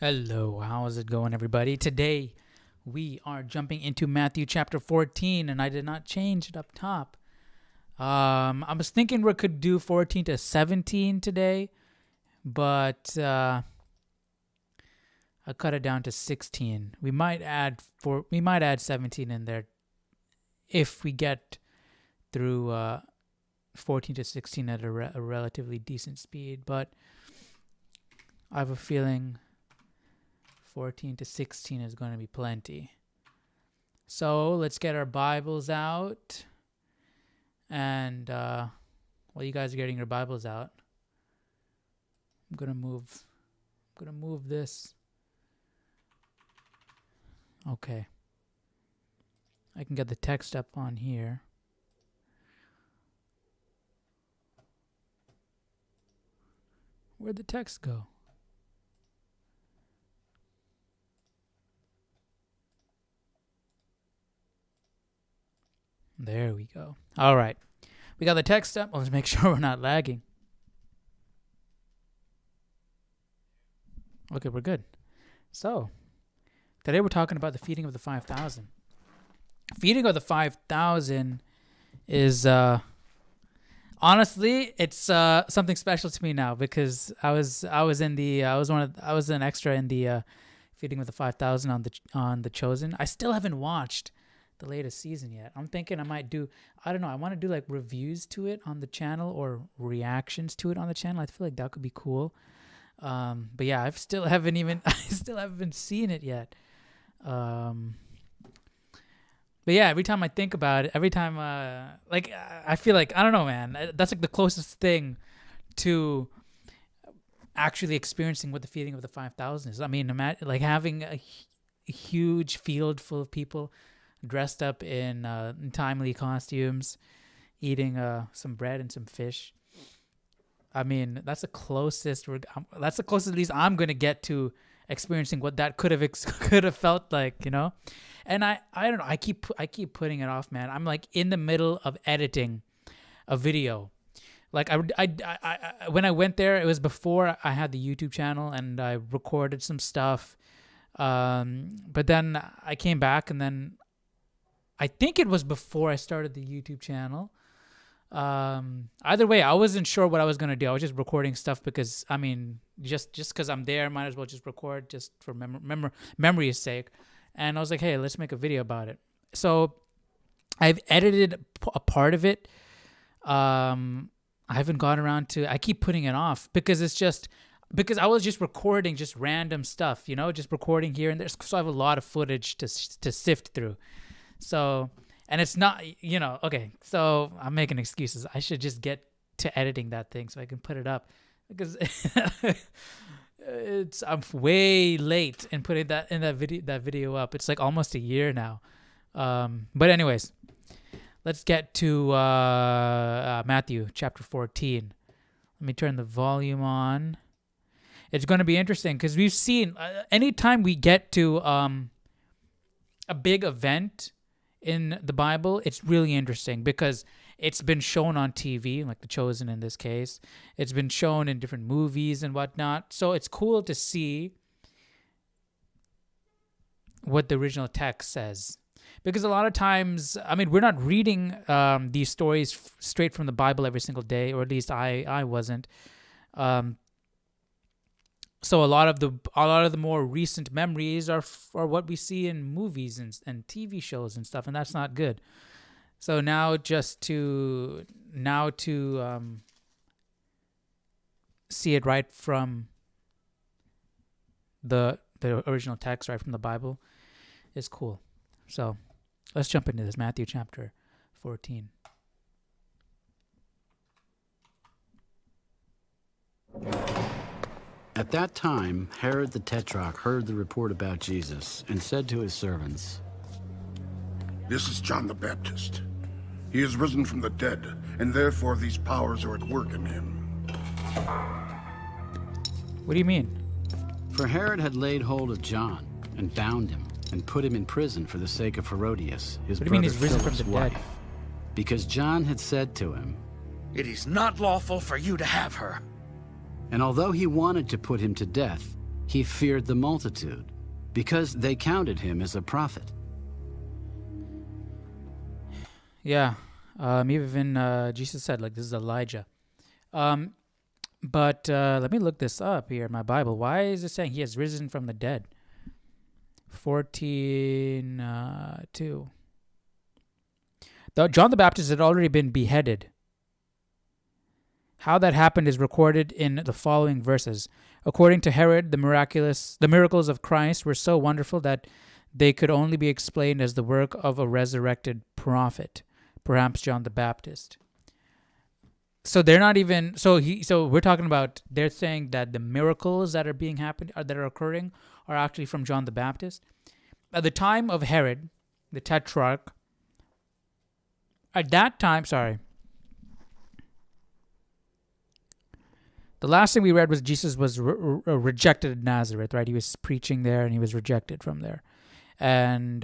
Hello, how's it going, everybody? Today we are jumping into Matthew chapter 14, and I did not change it up top. I was thinking we could do 14 to 17 today, but I cut it down to 16. We might add 17 in there if we get through 14 to 16 at a relatively decent speed, but I have a feeling 14 to 16 is going to be plenty. So let's get our Bibles out. And while you guys are getting your Bibles out, I'm gonna move this. Okay. I can get the text up on here. Where'd the text go? There we go. All right. We got the text up. Let's make sure we're not lagging. Okay, we're good. So, today we're talking about the feeding of the 5,000. Feeding of the 5,000 is honestly, it's something special to me now because I was an extra in the feeding of the 5,000 on the Chosen. I still haven't watched the latest season yet. I'm thinking I might do, I don't know, I want to do like reviews to it on the channel or reactions to it on the channel. I feel like that could be cool. But yeah, I still haven't seen it yet. But yeah, every time I think about it, I feel like, I don't know, man, that's like the closest thing to actually experiencing what the feeding of the 5,000 is. I mean, imagine like having a huge field full of people dressed up in timely costumes, eating some bread and some fish. I mean, that's the closest at least I'm gonna get to experiencing what that could have felt like, you know. And I don't know. I keep putting it off, man. I'm like in the middle of editing a video. Like I when I went there, it was before I had the YouTube channel and I recorded some stuff. But then I came back and then I think it was before I started the YouTube channel. Either way, I wasn't sure what I was going to do. I was just recording stuff because, I mean, just because I'm there, might as well just record just for memory's sake. And I was like, hey, let's make a video about it. So I've edited a part of it. I haven't gone around to, I keep putting it off because I was just recording just random stuff, you know, just recording here and there. So I have a lot of footage to sift through. So, and it's not, you know, okay, so I'm making excuses. I should just get to editing that thing so I can put it up because I'm way late in putting that video up. It's like almost a year now. But anyways, let's get to Matthew chapter 14. Let me turn the volume on. It's going to be interesting because we've seen anytime we get to a big event in the Bible, it's really interesting because it's been shown on TV, like The Chosen in this case. It's been shown in different movies and whatnot. So it's cool to see what the original text says. Because a lot of times, I mean, we're not reading these stories straight from the Bible every single day, or at least I wasn't. So a lot of the more recent memories are what we see in movies and TV shows and stuff, and that's not good. So now to see it right from the original text, right from the Bible, is cool. So let's jump into this, Matthew chapter 14. At that time, Herod the Tetrarch heard the report about Jesus and said to his servants, "This is John the Baptist. He is risen from the dead, and therefore these powers are at work in him." What do you mean? For Herod had laid hold of John and bound him and put him in prison for the sake of Herodias, his What do you mean brother he's risen from Philip's the dead? wife, because John had said to him, "It is not lawful for you to have her." And although he wanted to put him to death, He feared the multitude, because they counted him as a prophet. Yeah. Even Jesus said, like, this is Elijah. But let me look this up here in my Bible. Why is it saying he has risen from the dead? 14:2. John the Baptist had already been beheaded. How that happened is recorded in the following verses. According to Herod, the miracles of Christ were so wonderful that they could only be explained as the work of a resurrected prophet, perhaps John the Baptist. So they're not even so we're talking about, they're saying that the miracles that are that are occurring are actually from John the Baptist. At the time of Herod, the tetrarch, at that time, the last thing we read was Jesus was rejected in Nazareth, right? He was preaching there and he was rejected from there. And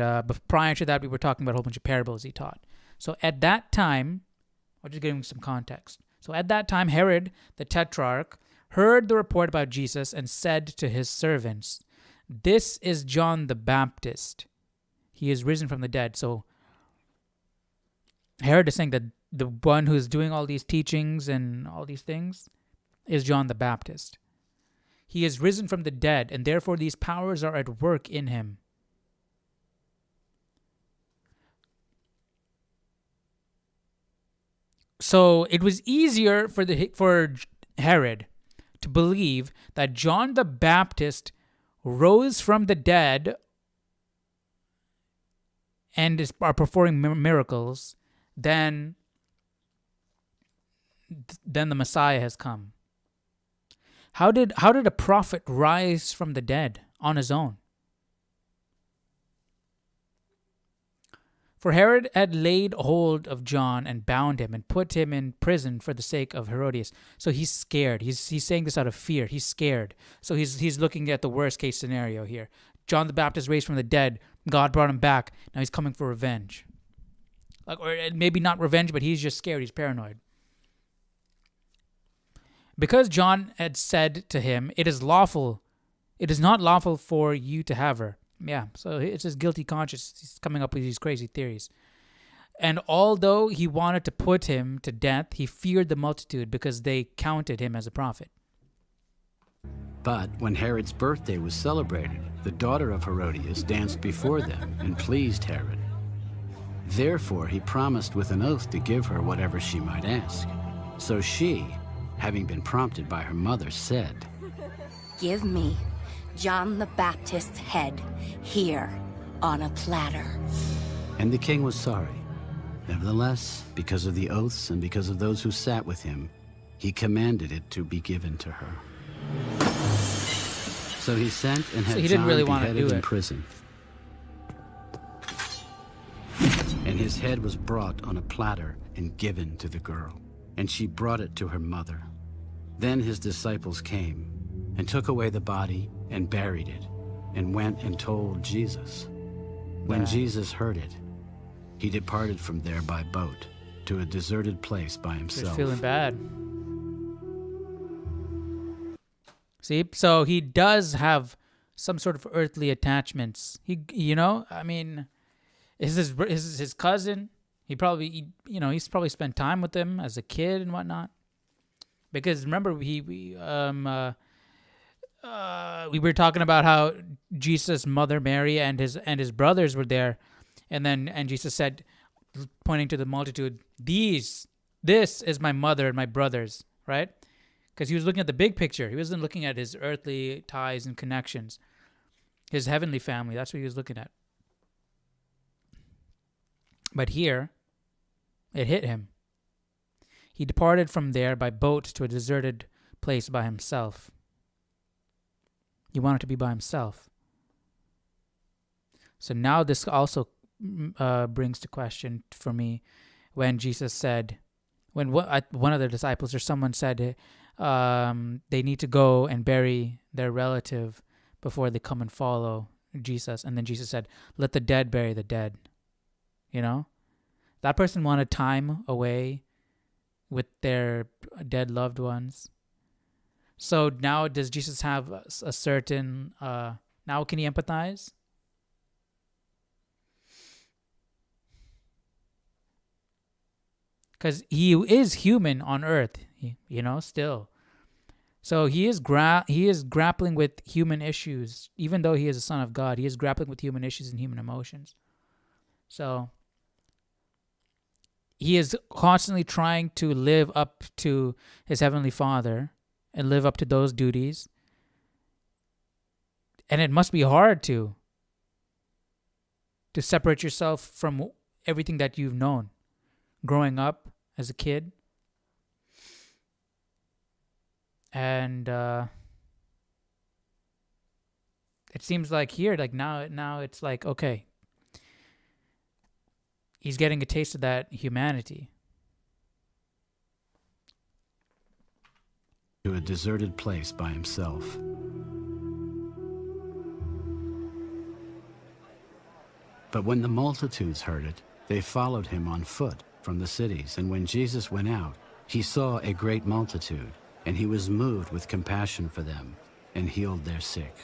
prior to that, we were talking about a whole bunch of parables he taught. So at that time, I'll just give you some context. So at that time, Herod, the tetrarch, heard the report about Jesus and said to his servants, "This is John the Baptist. He is risen from the dead." So Herod is saying that the one who is doing all these teachings and all these things is John the Baptist. He is risen from the dead, and therefore these powers are at work in him. So it was easier for Herod to believe that John the Baptist rose from the dead and are performing miracles than the Messiah has come. How did a prophet rise from the dead on his own? For Herod had laid hold of John and bound him and put him in prison for the sake of Herodias. So he's scared. He's saying this out of fear. He's scared. So he's looking at the worst case scenario here. John the Baptist raised from the dead. God brought him back. Now he's coming for revenge. Or maybe not revenge, but he's just scared. He's paranoid. Because John had said to him, it is not lawful for you to have her. Yeah, so it's his guilty conscience. He's coming up with these crazy theories. And although he wanted to put him to death, he feared the multitude because they counted him as a prophet. But when Herod's birthday was celebrated, the daughter of Herodias danced before them and pleased Herod. Therefore he promised with an oath to give her whatever she might ask. So she, having been prompted by her mother, said, "Give me John the Baptist's head here on a platter." And the king was sorry. Nevertheless, because of the oaths and because of those who sat with him, he commanded it to be given to her. So he sent and had he didn't John really want to beheaded do in it. prison. And his head was brought on a platter and given to the girl, and she brought it to her mother. Then his disciples came and took away the body and buried it, and went and told Jesus. When Jesus heard it, he departed from there by boat to a deserted place by He's himself. feeling bad. See, so he does have some sort of earthly attachments. Is his cousin. He probably, he's probably spent time with him as a kid and whatnot. Because remember, we were talking about how Jesus' mother Mary and his brothers were there, and Jesus said, pointing to the multitude, this is my mother and my brothers, right? Because he was looking at the big picture. He wasn't looking at his earthly ties and connections, his heavenly family. That's what he was looking at. But here, it hit him. He departed from there by boat to a deserted place by himself. He wanted to be by himself. So now this also brings to question for me when Jesus said, when one of the disciples or someone said they need to go and bury their relative before they come and follow Jesus. And then Jesus said, "Let the dead bury the dead." That person wanted time away with their dead loved ones. So now does Jesus have a certain, now can he empathize? Because he is human on earth, still. So he is grappling with human issues. Even though he is a son of God, he is grappling with human issues and human emotions. So he is constantly trying to live up to his heavenly Father and live up to those duties. And it must be hard to separate yourself from everything that you've known growing up as a kid. And it seems like here, like now it's like, okay, he's getting a taste of that humanity. To a deserted place by himself. But when the multitudes heard it, they followed him on foot from the cities. And when Jesus went out, he saw a great multitude, and he was moved with compassion for them, and healed their sick.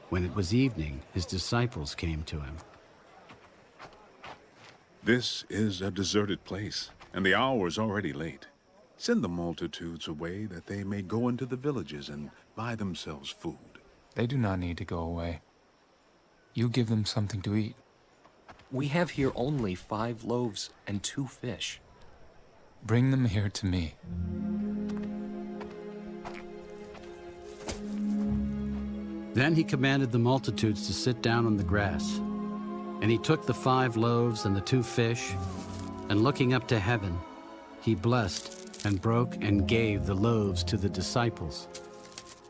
When it was evening, his disciples came to him. This is a deserted place, and the hour is already late. Send the multitudes away that they may go into the villages and buy themselves food. They do not need to go away. You give them something to eat. We have here only 5 loaves and 2 fish. Bring them here to me. Then he commanded the multitudes to sit down on the grass. And he took the 5 loaves and the 2 fish, and looking up to heaven, he blessed and broke and gave the loaves to the disciples,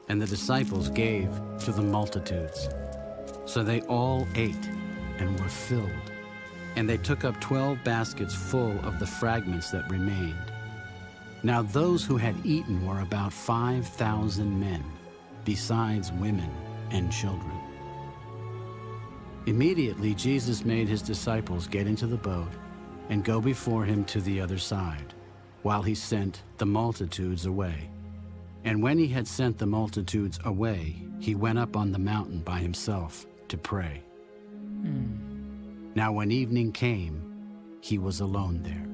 and the disciples gave to the multitudes. So they all ate and were filled, and they took up 12 baskets full of the fragments that remained. Now those who had eaten were about 5,000 men, besides women and children. Immediately Jesus made his disciples get into the boat and go before him to the other side, while he sent the multitudes away. And when he had sent the multitudes away, he went up on the mountain by himself to pray. Now when evening came, he was alone there.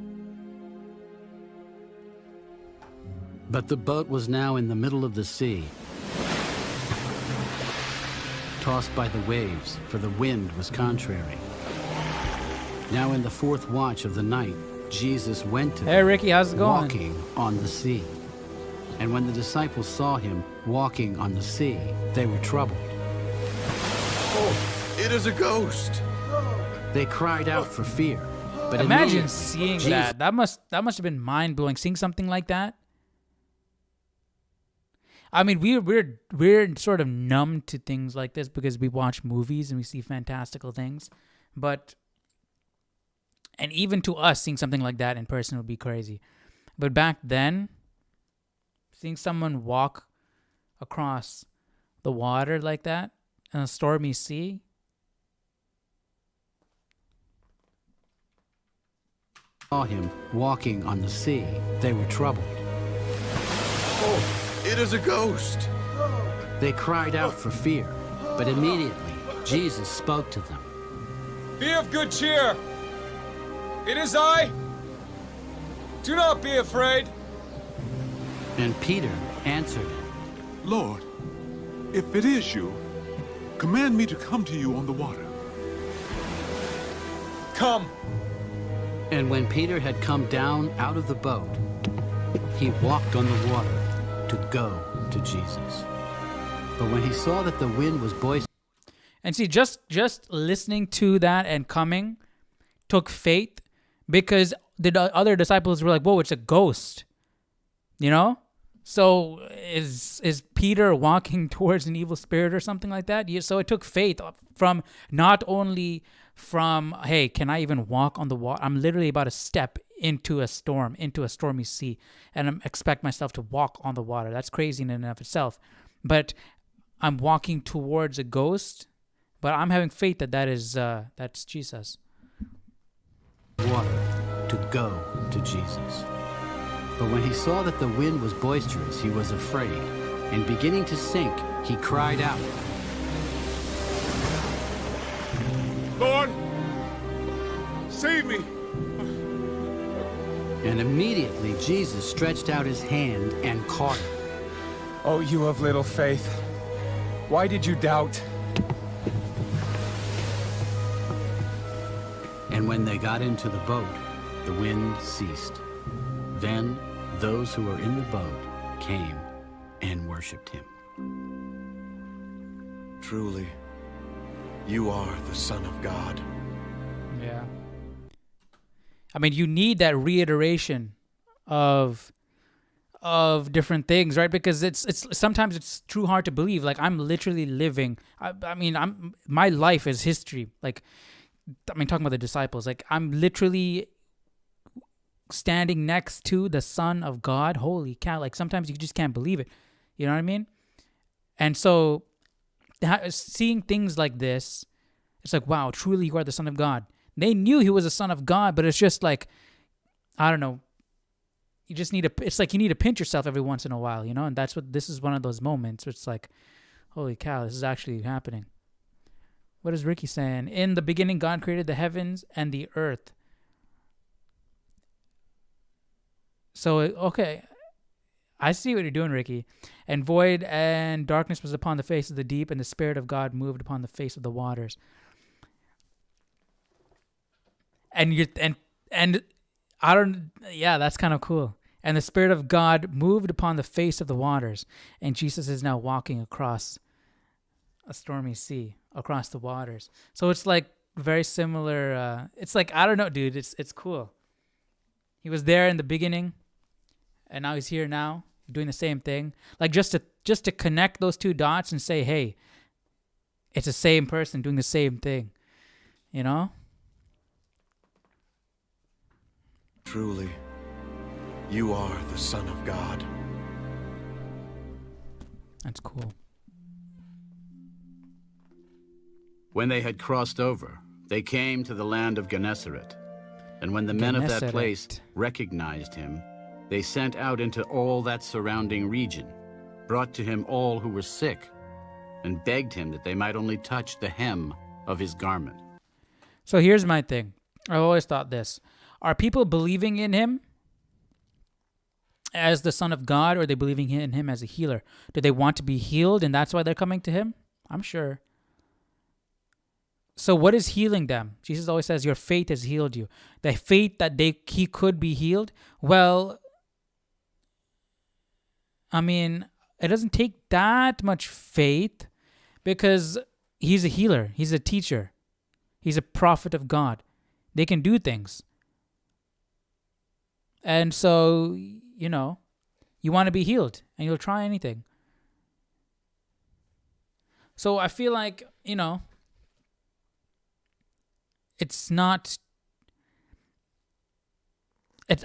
But the boat was now in the middle of the sea, tossed by the waves, for the wind was contrary. Now in the 4th watch of the night, Jesus went to Hey, them, Ricky, how's it going? walking on the sea. And when the disciples saw him walking on the sea, they were troubled. Oh, it is a ghost! They cried out for fear. But Imagine immediately seeing Jesus- that. That must have been mind blowing. Seeing something like that. I mean, we're sort of numb to things like this because we watch movies and we see fantastical things, and even to us, seeing something like that in person would be crazy. But back then, seeing someone walk across the water like that in a stormy sea. Saw him walking on the sea, they were troubled. Oh, it is a ghost! They cried out for fear, but immediately Jesus spoke to them. Be of good cheer! It is I! Do not be afraid! And Peter answered him, Lord, if it is you, command me to come to you on the water. Come! And when Peter had come down out of the boat, he walked on the water to go to Jesus. But when he saw that the wind was boisterous, And see, just listening to that and coming took faith, because the other disciples were like, "Whoa, it's a ghost," you know. So is Peter walking towards an evil spirit or something like that? So it took faith from not only from, hey, can I even walk on the water? I'm literally about to step into a storm, into a stormy sea, and I expect myself to walk on the water. That's crazy in and of itself. But I'm walking towards a ghost, but I'm having faith that that's Jesus. water to go to Jesus. But when he saw that the wind was boisterous, he was afraid, and beginning to sink, he cried out, Lord, save me! and immediately Jesus stretched out his hand and caught him. Oh, you of little faith. Why did you doubt? And when they got into the boat, the wind ceased. Then those who were in the boat came and worshipped him. Truly, you are the Son of God. Yeah. I mean, you need that reiteration of different things, right? Because it's sometimes it's too hard to believe. Like, I'm literally living. I mean, my life is history. Like, I mean, talking about the disciples. Like, I'm literally standing next to the Son of God. Holy cow! Like, sometimes you just can't believe it. You know what I mean? And so, seeing things like this, it's like, wow, truly you are the Son of God. They knew he was a Son of God, but it's just like, I don't know. You just need it's like you need to pinch yourself every once in a while, you know? And this is one of those moments where it's like, holy cow, this is actually happening. What is Ricky saying? In the beginning, God created the heavens and the earth. So, okay. I see what you're doing, Ricky. And void and darkness was upon the face of the deep, and the Spirit of God moved upon the face of the waters. And I don't, yeah, that's kind of cool. And the Spirit of God moved upon the face of the waters, and Jesus is now walking across a stormy sea, across the waters. So it's like very similar. It's like, I don't know, dude. It's cool. He was there in the beginning, and now he's here now, doing the same thing. Like, just to connect those two dots and say, hey, it's the same person doing the same thing, you know? Truly, you are the Son of God. That's cool. When they had crossed over, they came to the land of Gennesaret. And when the men of that place recognized him, they sent out into all that surrounding region, brought to him all who were sick, and begged him that they might only touch the hem of his garment. So here's my thing. I've always thought this. Are people believing in him as the Son of God, or are they believing in him as a healer? Do they want to be healed, and that's why they're coming to him? I'm sure. So what is healing them? Jesus always says, your faith has healed you. The faith that he could be healed? Well, I mean, it doesn't take that much faith, because he's a healer. He's a teacher. He's a prophet of God. They can do things. And so, you know, you want to be healed, and you'll try anything. So I feel like, you know, it's not,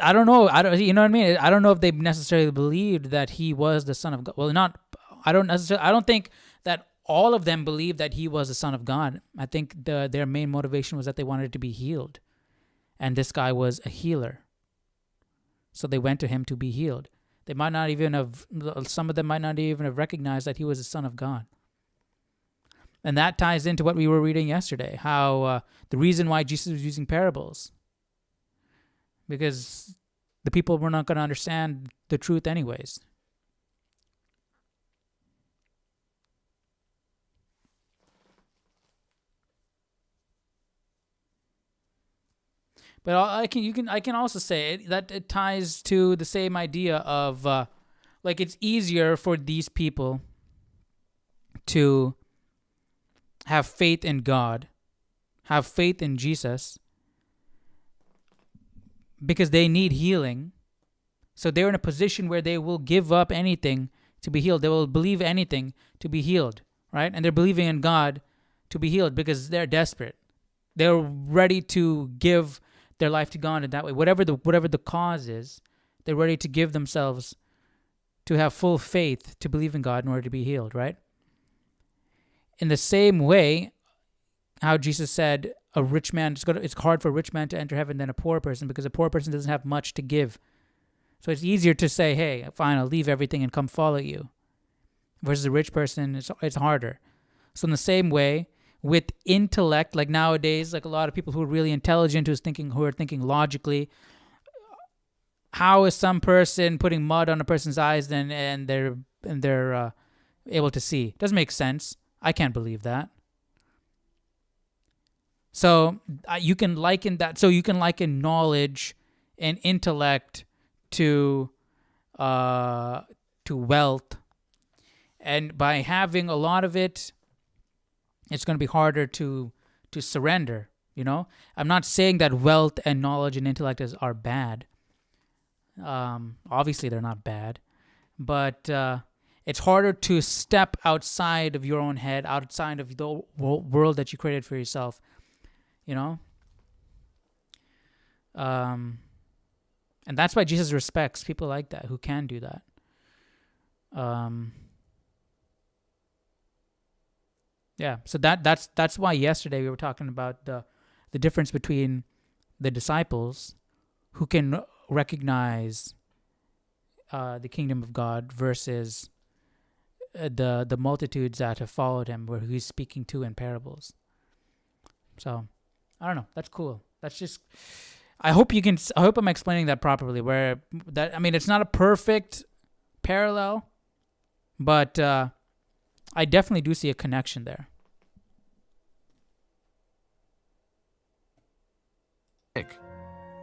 I don't know. You know what I mean? I don't know if they necessarily believed that he was the Son of God. Well, I don't think that all of them believed that he was the Son of God. I think their main motivation was that they wanted to be healed. And this guy was a healer. So they went to him to be healed. Some of them might not even have recognized that he was the Son of God. And that ties into what we were reading yesterday, how the reason why Jesus was using parables, because the people were not going to understand the truth anyways. But I can also say that it ties to the same idea of like, it's easier for these people to have faith in God, have faith in Jesus, because they need healing. So they're in a position where they will give up anything to be healed. They will believe anything to be healed, right? And they're believing in God to be healed because they're desperate. They're ready to give their life to God in that way. Whatever the cause is, they're ready to give themselves to have full faith to believe in God in order to be healed, right? In the same way, how Jesus said it's hard for a rich man to enter heaven than a poor person, because a poor person doesn't have much to give. So it's easier to say, hey, fine, I'll leave everything and come follow you. Versus a rich person, it's harder. So in the same way, with intellect, like nowadays, like a lot of people who are really intelligent, who are thinking logically, how is some person putting mud on a person's eyes and they're able to see? Doesn't make sense. I can't believe that. So you can liken that. So you can liken knowledge and intellect to wealth, and by having a lot of it, it's going to be harder to surrender. You know, I'm not saying that wealth and knowledge and intellect are bad. Obviously, they're not bad, but it's harder to step outside of your own head, outside of the world that you created for yourself. You know, and that's why Jesus respects people like that who can do that. Yeah, so that's why yesterday we were talking about the difference between the disciples who can recognize the kingdom of God versus the multitudes that have followed him, where he's speaking to in parables. So I don't know. That's cool. That's just. I hope I'm explaining that properly. It's not a perfect parallel, but I definitely do see a connection there.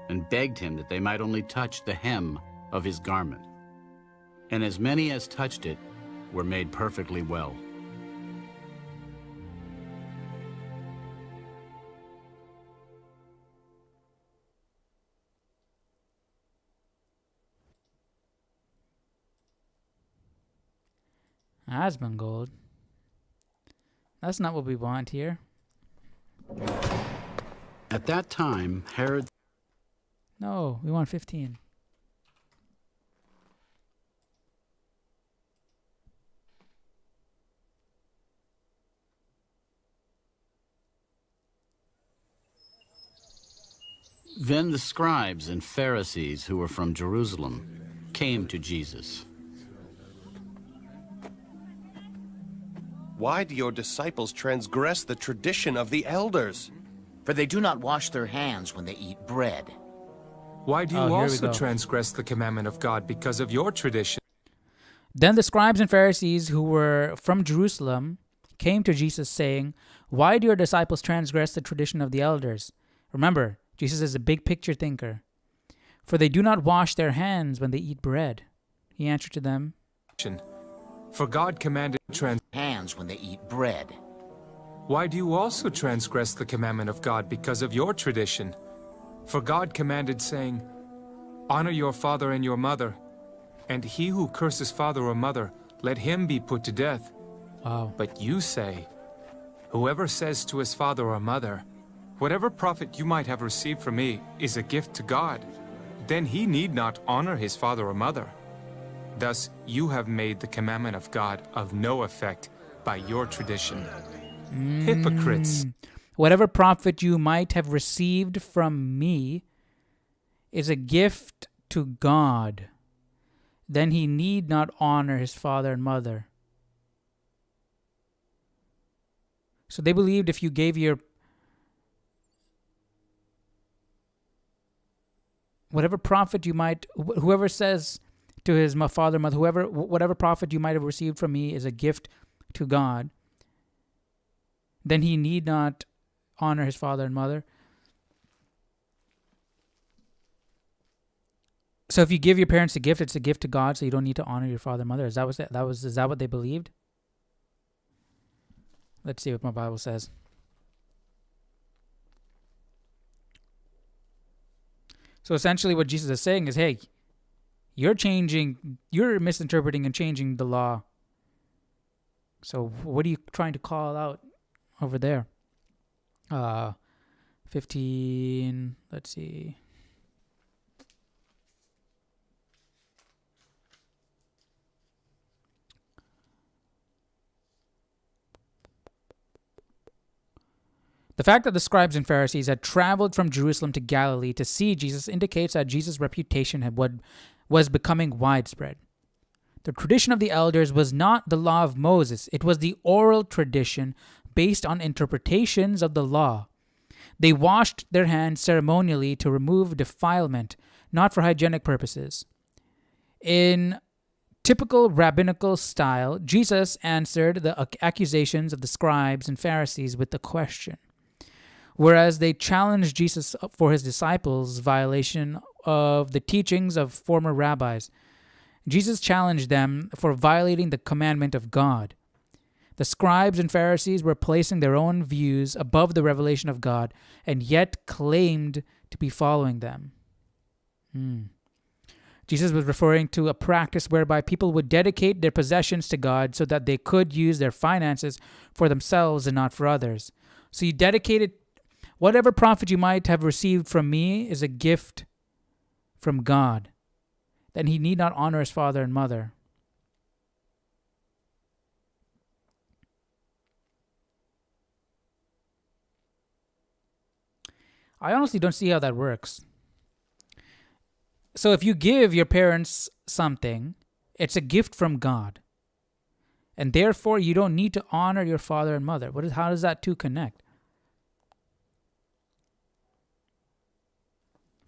And begged him that they might only touch the hem of his garment. And as many as touched it were made perfectly well. Asmongold. That's not what we want here. At that time, Herod... No, we want 15. Then the scribes and Pharisees who were from Jerusalem came to Jesus. Why do your disciples transgress the tradition of the elders? For they do not wash their hands when they eat bread. Why do you here we also go. transgress the commandment of God because of your tradition? Then the scribes and Pharisees who were from Jerusalem came to Jesus saying, "Why do your disciples transgress the tradition of the elders?" Remember, Jesus is a big picture thinker. For they do not wash their hands when they eat bread. He answered to them, For God commanded hands when they eat bread. Why do you also transgress the commandment of God because of your tradition? For God commanded, saying, Honor your father and your mother, and he who curses father or mother, let him be put to death. Wow. But you say, Whoever says to his father or mother, Whatever profit you might have received from me is a gift to God, then he need not honor his father or mother. Thus you have made the commandment of God of no effect by your tradition. Hypocrites! Whatever profit you might have received from me is a gift to God. Then he need not honor his father and mother. So they believed if you gave your whatever profit you might, whoever says to his father, mother, whatever profit you might have received from me is a gift to God, then he need not honor his father and mother. So if you give your parents a gift, it's a gift to God, so you don't need to honor your father and mother. Is that what they believed? Let's see what my Bible says. So essentially what Jesus is saying is, hey, you're misinterpreting and changing the law. So what are you trying to call out over there? 15, let's see. The fact that the scribes and Pharisees had traveled from Jerusalem to Galilee to see Jesus indicates that Jesus' reputation was becoming widespread. The tradition of the elders was not the law of Moses. It was the oral tradition based on interpretations of the law. They washed their hands ceremonially to remove defilement, not for hygienic purposes. In typical rabbinical style, Jesus answered the accusations of the scribes and Pharisees with a question, whereas they challenged Jesus for his disciples' violation of the teachings of former rabbis. Jesus challenged them for violating the commandment of God. The scribes and Pharisees were placing their own views above the revelation of God and yet claimed to be following them. Jesus was referring to a practice whereby people would dedicate their possessions to God so that they could use their finances for themselves and not for others. So you dedicated whatever profit you might have received from me is a gift from God. Then he need not honor his father and mother. I honestly don't see how that works. So if you give your parents something, it's a gift from God. And therefore, you don't need to honor your father and mother. How does that two connect?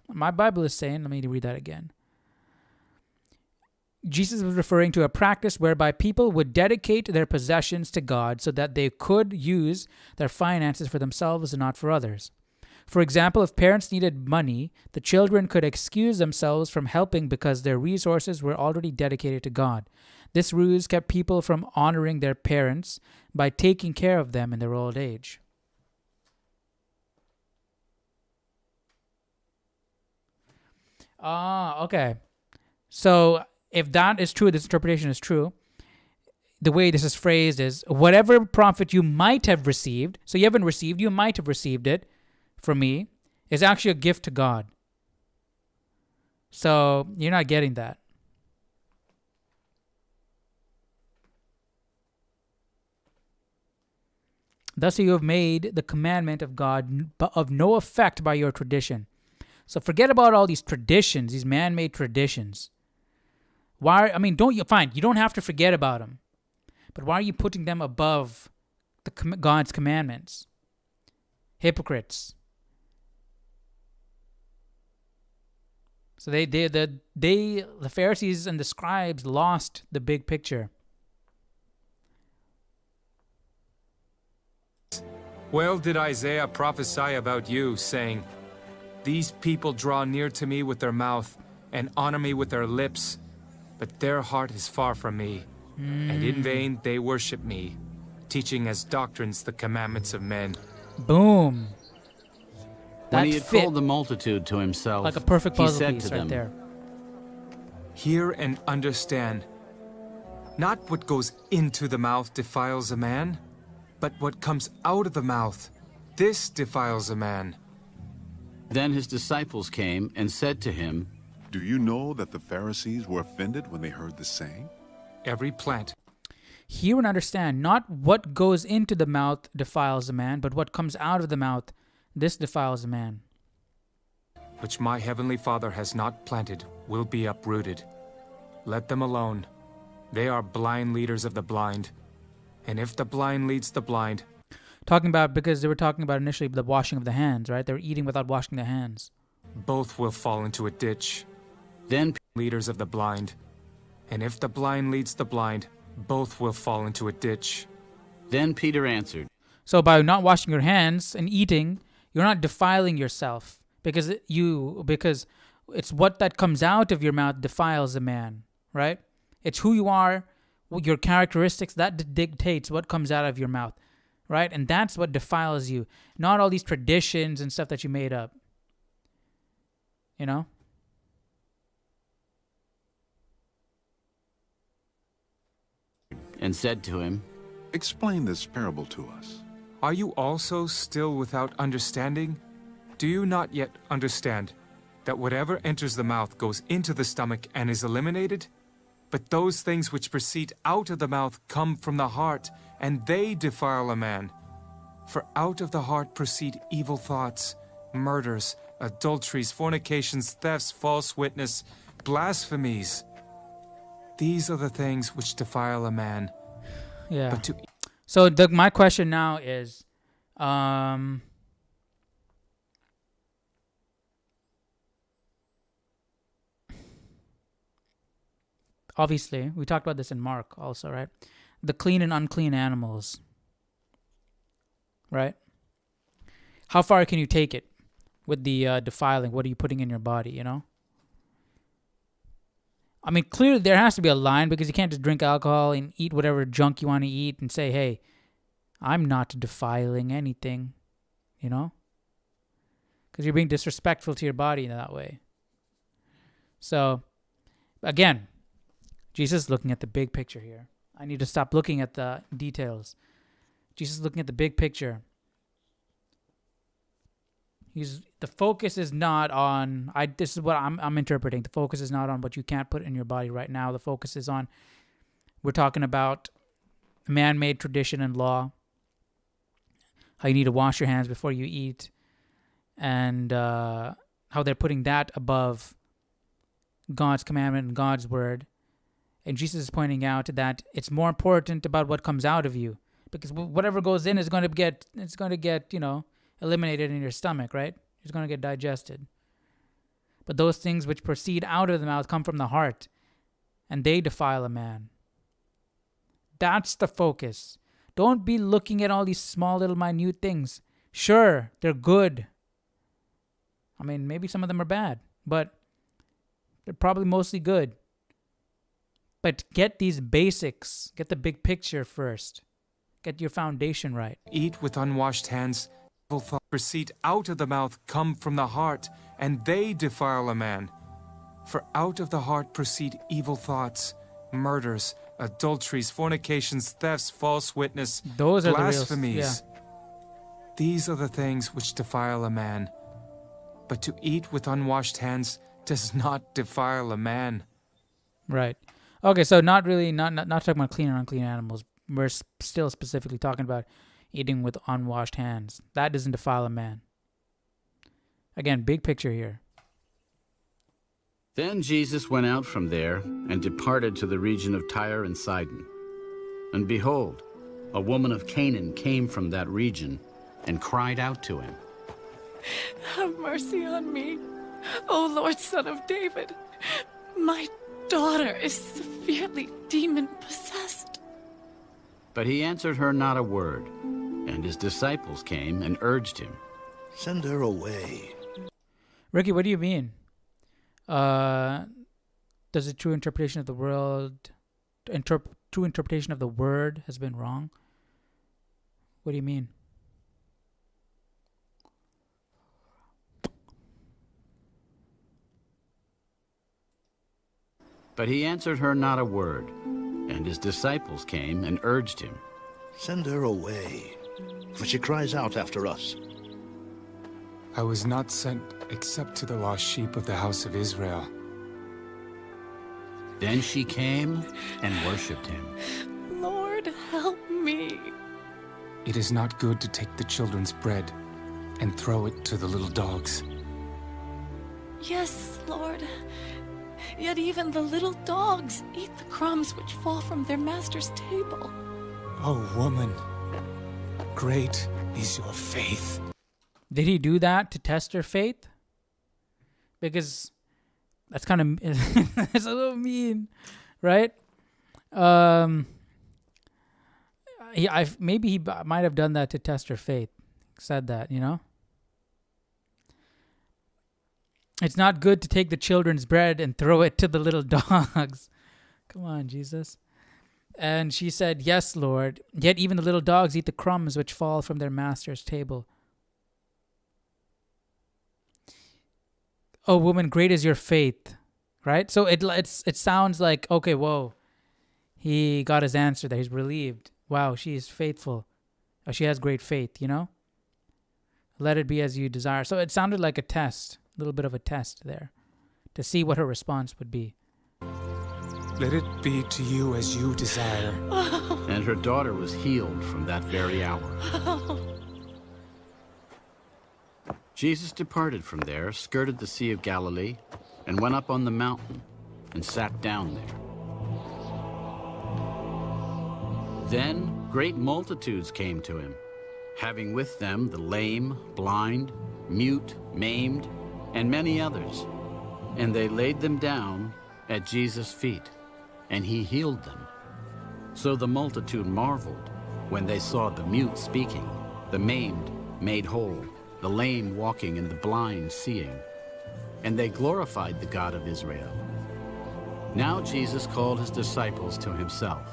My Bible is saying, let me read that again. Jesus was referring to a practice whereby people would dedicate their possessions to God so that they could use their finances for themselves and not for others. For example, if parents needed money, the children could excuse themselves from helping because their resources were already dedicated to God. This ruse kept people from honoring their parents by taking care of them in their old age. Okay. So if that is true, this interpretation is true, the way this is phrased is, whatever profit you might have received, so you haven't received, you might have received it from me, is actually a gift to God. So you're not getting that. Thus you have made the commandment of God of no effect by your tradition. So forget about all these traditions, these man-made traditions. Why? I mean, you don't have to forget about them. But why are you putting them above God's commandments? Hypocrites. So the Pharisees and the scribes lost the big picture. Well did Isaiah prophesy about you, saying, "These people draw near to me with their mouth and honor me with their lips, but their heart is far from me, and in vain they worship me, teaching as doctrines the commandments of men." Boom. When he had called the multitude to himself, like a perfect he puzzle said piece to right them, there. Hear and understand. Not what goes into the mouth defiles a man, but what comes out of the mouth, this defiles a man. Then his disciples came and said to him, Do you know that the Pharisees were offended when they heard this saying? Every plant. Hear and understand, not what goes into the mouth defiles a man, but what comes out of the mouth, this defiles a man. Which my heavenly Father has not planted will be uprooted. Let them alone. They are blind leaders of the blind. And if the blind leads the blind... Because they were talking about initially the washing of the hands, right? They were eating without washing their hands. Both will fall into a ditch. Then leaders of the blind. And if the blind leads the blind, both will fall into a ditch. Then Peter answered. So by not washing your hands and eating, you're not defiling yourself, because it's what that comes out of your mouth defiles a man, right? It's who you are, your characteristics, that dictates what comes out of your mouth, right? And that's what defiles you, not all these traditions and stuff that you made up. You know? And said to him, Explain this parable to us. Are you also still without understanding? Do you not yet understand that whatever enters the mouth goes into the stomach and is eliminated? But those things which proceed out of the mouth come from the heart, and they defile a man. For out of the heart proceed evil thoughts, murders, adulteries, fornications, thefts, false witness, blasphemies. These are the things which defile a man. Yeah. But to So my question now is, obviously, we talked about this in Mark also, right? The clean and unclean animals, right? How far can you take it with the defiling? What are you putting in your body, you know? I mean, clearly there has to be a line, because you can't just drink alcohol and eat whatever junk you want to eat and say, hey, I'm not defiling anything, you know? Because you're being disrespectful to your body in that way. So, again, Jesus is looking at the big picture here. I need to stop looking at the details. Jesus is looking at the big picture. The focus is not on, this is what I'm interpreting. The focus is not on what you can't put in your body right now. The focus is on, we're talking about man-made tradition and law, how you need to wash your hands before you eat, and how they're putting that above God's commandment and God's word. And Jesus is pointing out that it's more important about what comes out of you, because whatever goes in is going to get, eliminated in your stomach, right? It's going to get digested. But those things which proceed out of the mouth come from the heart, and they defile a man. That's the focus. Don't be looking at all these small little minute things. Sure, they're good. I mean, maybe some of them are bad, but they're probably mostly good. But get these basics. Get the big picture first. Get your foundation right. eat with unwashed hands, evil thoughts proceed out of the mouth, come from the heart, and they defile a man. For out of the heart proceed evil thoughts, murders, adulteries, fornications, thefts, false witness, Those are blasphemies. The real, yeah. These are the things which defile a man. But to eat with unwashed hands does not defile a man. Right. Okay, so not talking about clean and unclean animals. We're still specifically talking about eating with unwashed hands. That doesn't defile a man. Again, big picture here. Then Jesus went out from there and departed to the region of Tyre and Sidon. And behold, a woman of Canaan came from that region and cried out to him, Have mercy on me, O Lord, Son of David. My daughter is severely demon-possessed. But he answered her not a word, and his disciples came and urged him, Send her away. Ricky, what do you mean? Does the true interpretation of the true interpretation of the word has been wrong? What do you mean? But he answered her not a word, and his disciples came and urged him, Send her away, for she cries out after us. I was not sent except to the lost sheep of the house of Israel. Then she came and worshipped him. Lord, help me. It is not good to take the children's bread and throw it to the little dogs. Yes, Lord. Yet even the little dogs eat the crumbs which fall from their master's table. Oh, woman, great is your faith. Did he do that to test her faith? Because that's kind of it's a little mean, right? Maybe he might have done that to test her faith. Said that, you know. It's not good to take the children's bread and throw it to the little dogs. Come on, Jesus. And she said, Yes, Lord. Yet even the little dogs eat the crumbs which fall from their master's table. Oh, woman, great is your faith. Right? So it sounds like, okay, whoa. He got his answer there. He's relieved. Wow, she is faithful. She has great faith, you know? Let it be as you desire. So it sounded like a test. A little bit of a test there to see what her response would be. Let it be to you as you desire. And her daughter was healed from that very hour. Jesus departed from there, skirted the Sea of Galilee, and went up on the mountain, and sat down there. Then great multitudes came to him, having with them the lame, blind, mute, maimed, and many others. And they laid them down at Jesus' feet, and he healed them. So the multitude marveled when they saw the mute speaking, the maimed made whole, the lame walking, and the blind seeing. And they glorified the God of Israel. Now Jesus called his disciples to himself.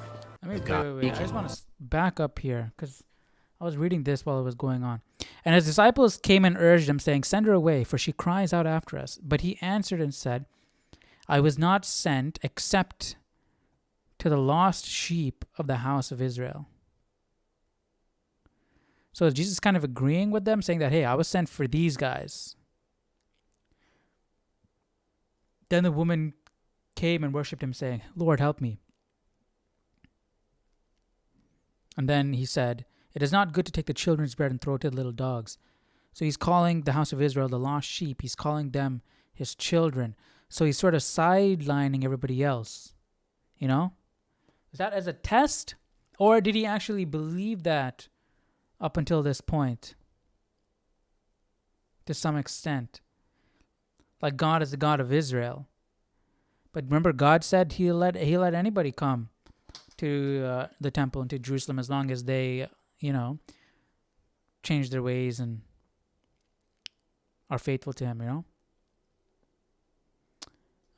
Wait. I just want to back up here because I was reading this while it was going on. And his disciples came and urged him, saying, "Send her away, for she cries out after us." But he answered and said, "I was not sent except to the lost sheep of the house of Israel." So is Jesus kind of agreeing with them, saying that, hey, I was sent for these guys? Then the woman came and worshipped him, saying, "Lord, help me." And then he said, "It is not good to take the children's bread and throw it to the little dogs." So he's calling the house of Israel the lost sheep. He's calling them his children. So he's sort of sidelining everybody else. You know? Is that as a test? Or did he actually believe that up until this point? To some extent. Like God is the God of Israel. But remember, God said he'll let anybody come to the temple and to Jerusalem as long as they, change their ways and are faithful to him,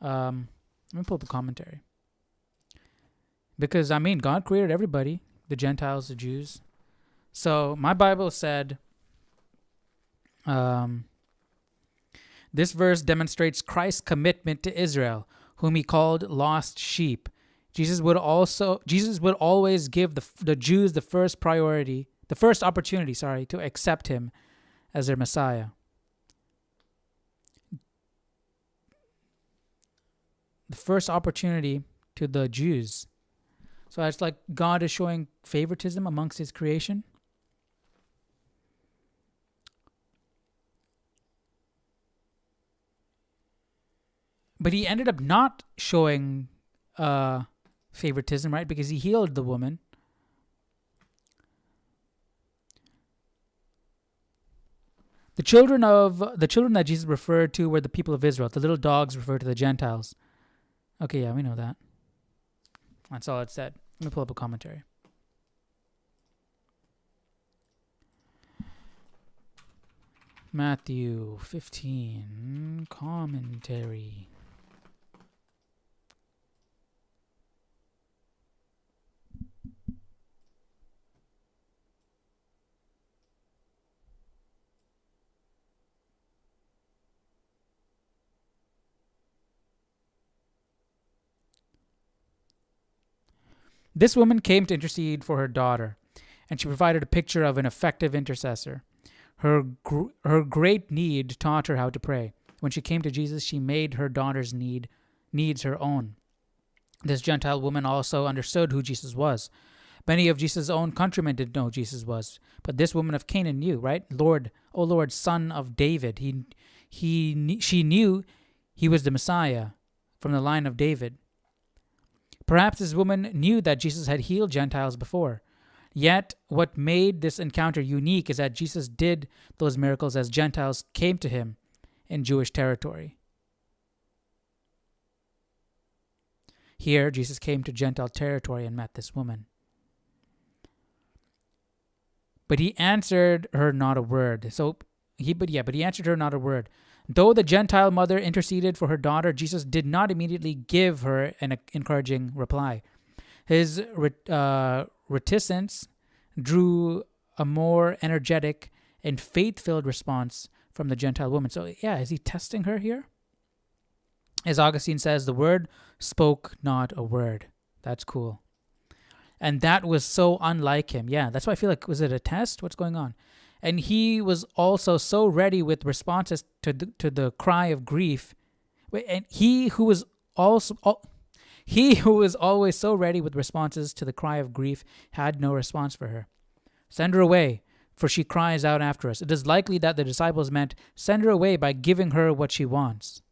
Let me pull up the commentary. Because, God created everybody, the Gentiles, the Jews. So, my Bible said, this verse demonstrates Christ's commitment to Israel, whom he called lost sheep. Jesus would always give the Jews the first opportunity, to accept him as their Messiah. The first opportunity to the Jews. So it's like God is showing favoritism amongst his creation. But he ended up not showing favoritism, right? Because he healed the woman. The children that Jesus referred to were the people of Israel. The little dogs referred to the Gentiles. Okay, yeah, we know that. That's all it said. Let me pull up a commentary. Matthew 15 commentary. This woman came to intercede for her daughter, and she provided a picture of an effective intercessor. Her great need taught her how to pray. When she came to Jesus, she made her daughter's needs her own. This Gentile woman also understood who Jesus was. Many of Jesus' own countrymen didn't know who Jesus was, but this woman of Canaan knew, right? Lord, O Lord, Son of David. She knew he was the Messiah from the line of David. Perhaps this woman knew that Jesus had healed Gentiles before. Yet, what made this encounter unique is that Jesus did those miracles as Gentiles came to him in Jewish territory. Here, Jesus came to Gentile territory and met this woman. But he answered her not a word. But he answered her not a word. Though the Gentile mother interceded for her daughter, Jesus did not immediately give her an encouraging reply. His reticence drew a more energetic and faith-filled response from the Gentile woman. So, is he testing her here? As Augustine says, the word spoke not a word. That's cool. And that was so unlike him. Yeah, that's why I feel like, was it a test? What's going on? And he was also so ready with responses to the cry of grief. And he who was always so ready with responses to the cry of grief had no response for her. Send her away, for she cries out after us. It is likely that the disciples meant send her away by giving her what she wants.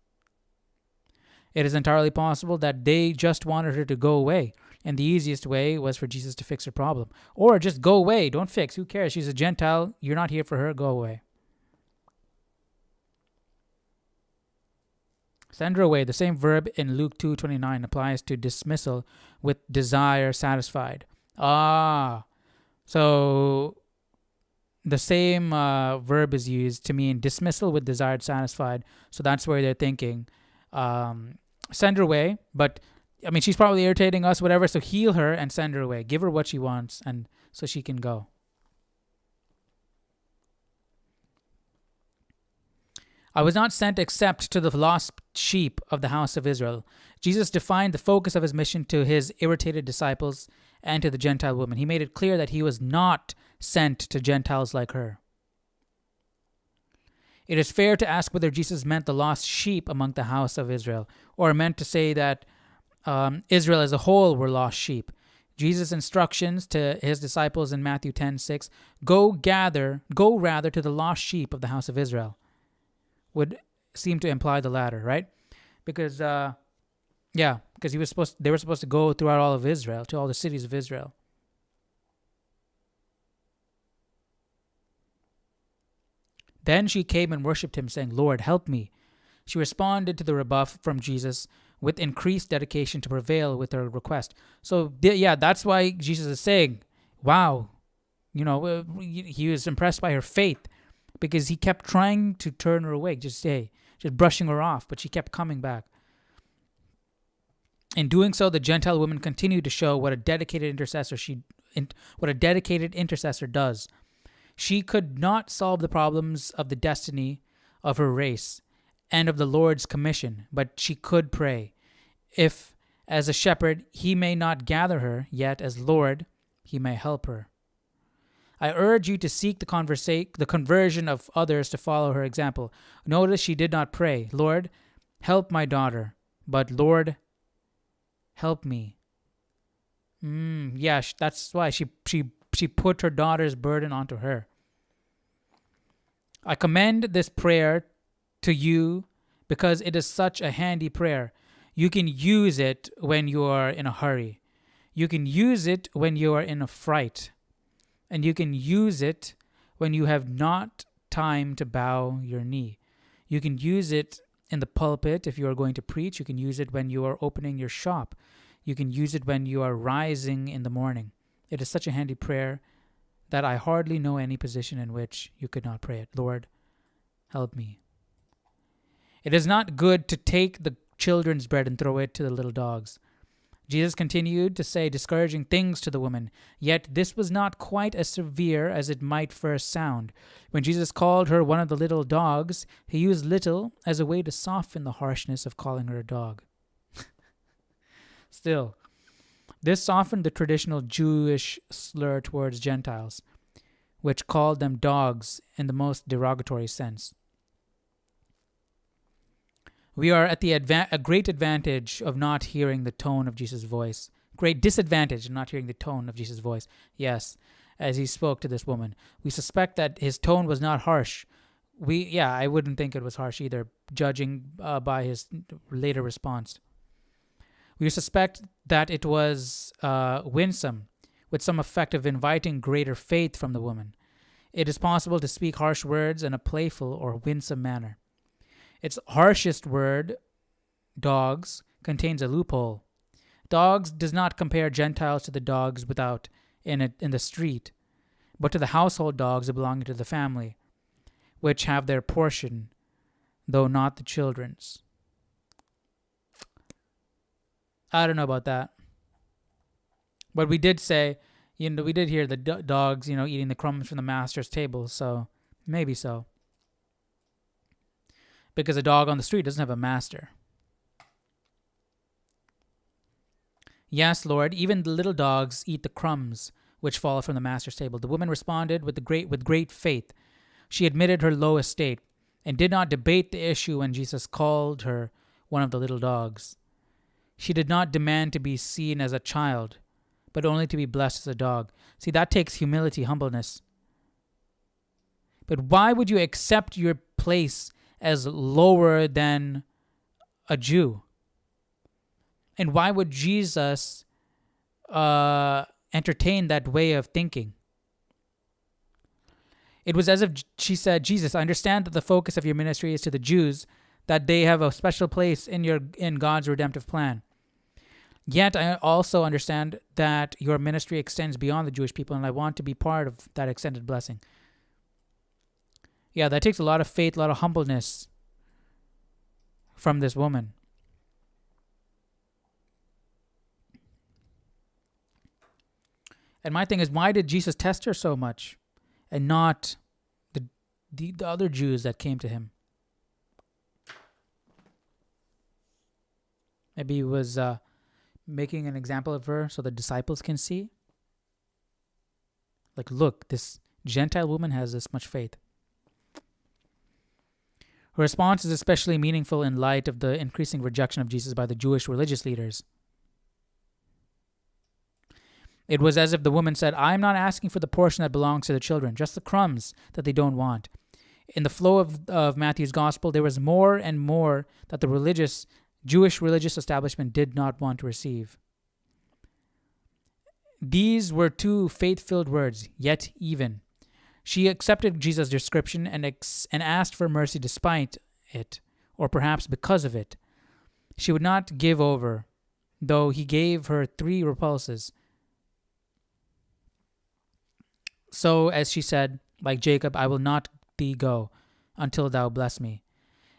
It is entirely possible that they just wanted her to go away, and the easiest way was for Jesus to fix her problem. Or just go away, don't fix, who cares? She's a Gentile, you're not here for her, go away. Send her away. The same verb in Luke 2:29 applies to dismissal with desire satisfied. So the same verb is used to mean dismissal with desire satisfied. So that's where they're thinking, send her away. But I mean, she's probably irritating us, whatever. So heal her and send her away. Give her what she wants, and so she can go. I was not sent except to the lost sheep of the house of Israel. Jesus defined the focus of his mission to his irritated disciples and to the Gentile woman. He made it clear that he was not sent to Gentiles like her. It is fair to ask whether Jesus meant the lost sheep among the house of Israel, or meant to say that Israel as a whole were lost sheep. Jesus' instructions to his disciples in Matthew 10:6, go rather to the lost sheep of the house of Israel, would seem to imply the latter, right? Because because they were supposed to go throughout all of Israel, to all the cities of Israel. Then she came and worshipped him, saying, Lord, help me. She responded to the rebuff from Jesus with increased dedication to prevail with her request. So, that's why Jesus is saying, wow, he was impressed by her faith, because he kept trying to turn her away, just brushing her off, but she kept coming back. In doing so, the Gentile woman continued to show what a dedicated intercessor does. She could not solve the problems of the destiny of her race and of the Lord's commission, but she could pray. If, as a shepherd, he may not gather her, yet as Lord, he may help her. I urge you to seek the conversion of others to follow her example. Notice she did not pray, Lord, help my daughter, but Lord, help me. That's why she put her daughter's burden onto her. I commend this prayer to you because it is such a handy prayer. You can use it when you are in a hurry. You can use it when you are in a fright. And you can use it when you have not time to bow your knee. You can use it in the pulpit if you are going to preach. You can use it when you are opening your shop. You can use it when you are rising in the morning. It is such a handy prayer that I hardly know any position in which you could not pray it. Lord, help me. It is not good to take the children's bread and throw it to the little dogs. Jesus continued to say discouraging things to the woman, yet this was not quite as severe as it might first sound. When Jesus called her one of the little dogs, he used little as a way to soften the harshness of calling her a dog. Still, this softened the traditional Jewish slur towards Gentiles, which called them dogs in the most derogatory sense. We are at a great advantage of not hearing the tone of Jesus' voice. Great disadvantage of not hearing the tone of Jesus' voice. Yes, as he spoke to this woman. We suspect that his tone was not harsh. I wouldn't think it was harsh either, judging by his later response. We suspect that it was winsome, with some effect of inviting greater faith from the woman. It is possible to speak harsh words in a playful or winsome manner. Its harshest word, dogs, contains a loophole. Dogs does not compare Gentiles to the dogs without in the street, but to the household dogs belonging to the family, which have their portion, though not the children's. I don't know about that. But we did say, we did hear the dogs, eating the crumbs from the master's table, so maybe so. Because a dog on the street doesn't have a master. Yes, Lord, even the little dogs eat the crumbs which fall from the master's table. The woman responded with great faith. She admitted her low estate and did not debate the issue when Jesus called her one of the little dogs. She did not demand to be seen as a child, but only to be blessed as a dog. See, that takes humility, humbleness. But why would you accept your place as lower than a Jew? And why would Jesus entertain that way of thinking? It was as if she said, Jesus, I understand that the focus of your ministry is to the Jews, that they have a special place in God's redemptive plan. Yet I also understand that your ministry extends beyond the Jewish people, and I want to be part of that extended blessing. Yeah, that takes a lot of faith, a lot of humbleness from this woman. And my thing is, why did Jesus test her so much and not the other Jews that came to him? Maybe he was making an example of her so the disciples can see. Like, look, this Gentile woman has this much faith. Her response is especially meaningful in light of the increasing rejection of Jesus by the Jewish religious leaders. It was as if the woman said, I'm not asking for the portion that belongs to the children, just the crumbs that they don't want. In the flow of Matthew's gospel, there was more and more that the Jewish religious establishment did not want to receive. These were two faith-filled words, yet even. She accepted Jesus' description and asked for mercy despite it, or perhaps because of it. She would not give over, though he gave her 3 repulses. So, as she said, like Jacob, I will not thee go until thou bless me.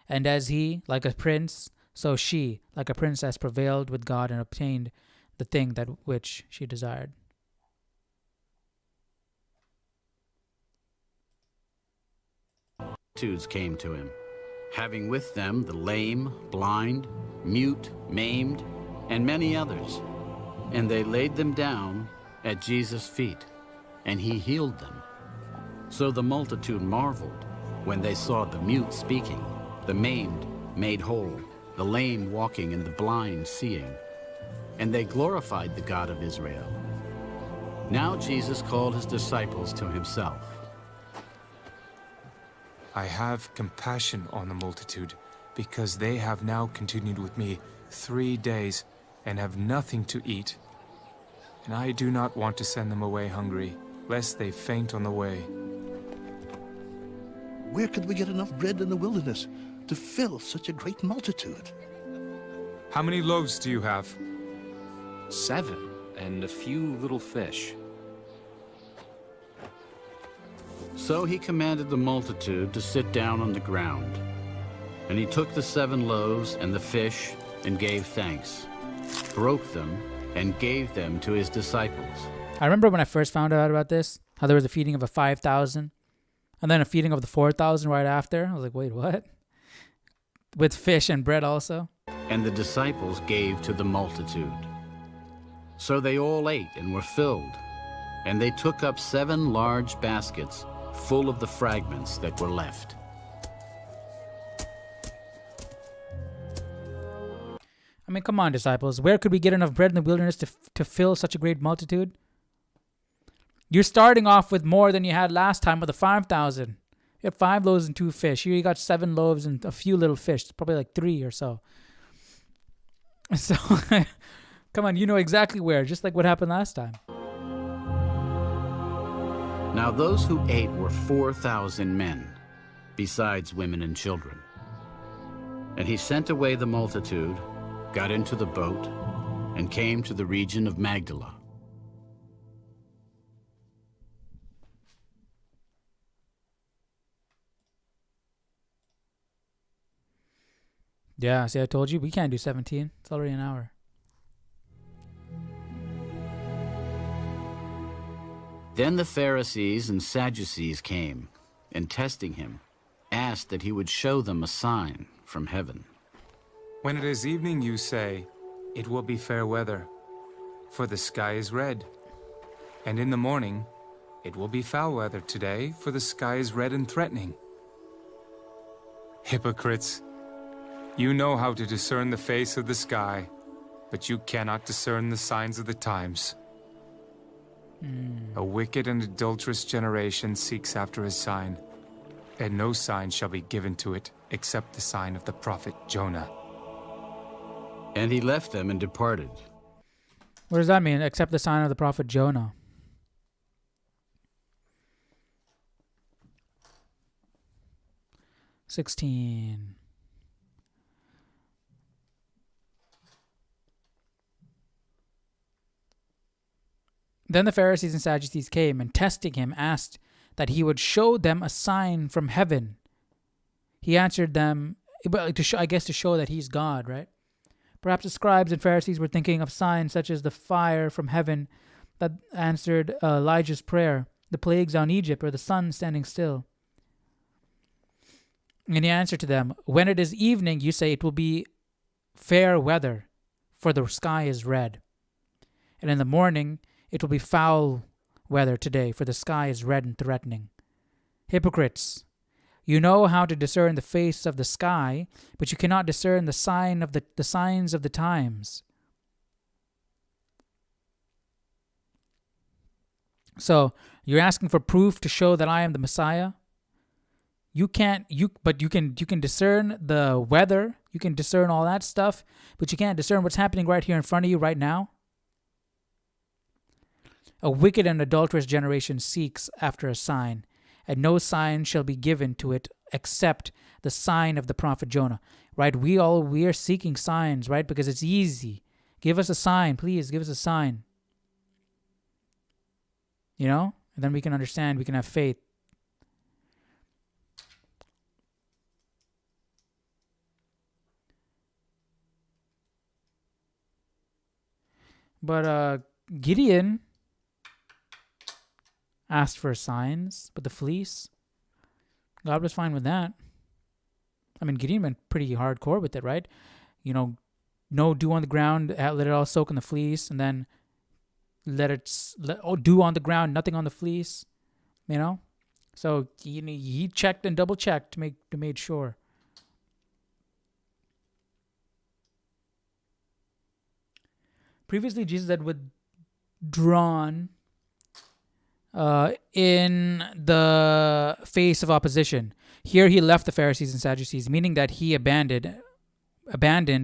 And as he, like a prince, so she, like a princess, prevailed with God and obtained the thing that which she desired. Multitudes came to him, having with them the lame, blind, mute, maimed, and many others. And they laid them down at Jesus' feet, and he healed them. So the multitude marveled when they saw the mute speaking, the maimed made whole, the lame walking, and the blind seeing. And they glorified the God of Israel. Now Jesus called his disciples to himself. I have compassion on the multitude, because they have now continued with me 3 days and have nothing to eat. And I do not want to send them away hungry, lest they faint on the way. Where could we get enough bread in the wilderness to fill such a great multitude? How many loaves do you have? 7, and a few little fish. So he commanded the multitude to sit down on the ground. And he took the 7 loaves and the fish and gave thanks, broke them, and gave them to his disciples. I remember when I first found out about this, how there was a feeding of 5,000, and then a feeding of the 4,000 right after. I was like, wait, what? With fish and bread also? And the disciples gave to the multitude. So they all ate and were filled, and they took up 7 large baskets full of the fragments that were left. I mean, come on, disciples. Where could we get enough bread in the wilderness to fill such a great multitude? You're starting off with more than you had last time with the 5,000. You had 5 loaves and 2 fish. Here you got 7 loaves and a few little fish. Probably like 3 or so. So, come on, you know exactly where. Just like what happened last time. Now those who ate were 4,000 men, besides women and children. And he sent away the multitude, got into the boat, and came to the region of Magdala. Yeah, see, I told you, we can't do 17. It's already an hour. Then the Pharisees and Sadducees came, and testing him, asked that he would show them a sign from heaven. When it is evening, you say, it will be fair weather, for the sky is red. And in the morning, it will be foul weather today, for the sky is red and threatening. Hypocrites! You know how to discern the face of the sky, but you cannot discern the signs of the times. A wicked and adulterous generation seeks after a sign, and no sign shall be given to it except the sign of the prophet Jonah. And he left them and departed. What does that mean? Except the sign of the prophet Jonah. (16). Then the Pharisees and Sadducees came and, testing him, asked that he would show them a sign from heaven. He answered them, to show that he's God, right? Perhaps the scribes and Pharisees were thinking of signs such as the fire from heaven that answered Elijah's prayer, the plagues on Egypt, or the sun standing still. And he answered to them, when it is evening, you say it will be fair weather, for the sky is red. And in the morning, it will be foul weather today, for the sky is red and threatening. Hypocrites, you know how to discern the face of the sky, but you cannot discern the signs of the times. So you're asking for proof to show that I am the Messiah? But you can discern the weather, you can discern all that stuff, but you can't discern what's happening right here in front of you right now. A wicked and adulterous generation seeks after a sign, and no sign shall be given to it except the sign of the prophet Jonah. Right? We are seeking signs, right? Because it's easy. Give us a sign, please. Give us a sign. You know? And then we can understand. We can have faith. But Gideon asked for signs, but the fleece, God was fine with that. I mean, Gideon went pretty hardcore with it, right? You know, no dew on the ground, let it all soak in the fleece, and then dew on the ground, nothing on the fleece, you know? So he checked and double checked to make sure. Previously, Jesus had withdrawn in the face of opposition. Here he left the Pharisees and Sadducees, meaning that he abandoned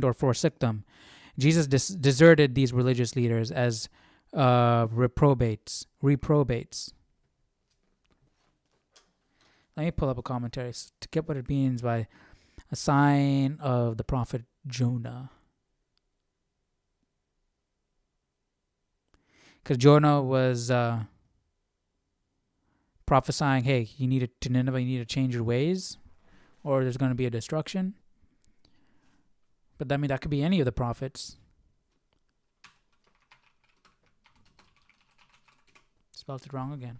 or forsook them. Jesus deserted these religious leaders as reprobates. Let me pull up a commentary to get what it means by a sign of the prophet Jonah. Because Jonah was prophesying, hey, to Nineveh, you need to change your ways, or there's going to be a destruction. But that could be any of the prophets. Spelled it wrong again.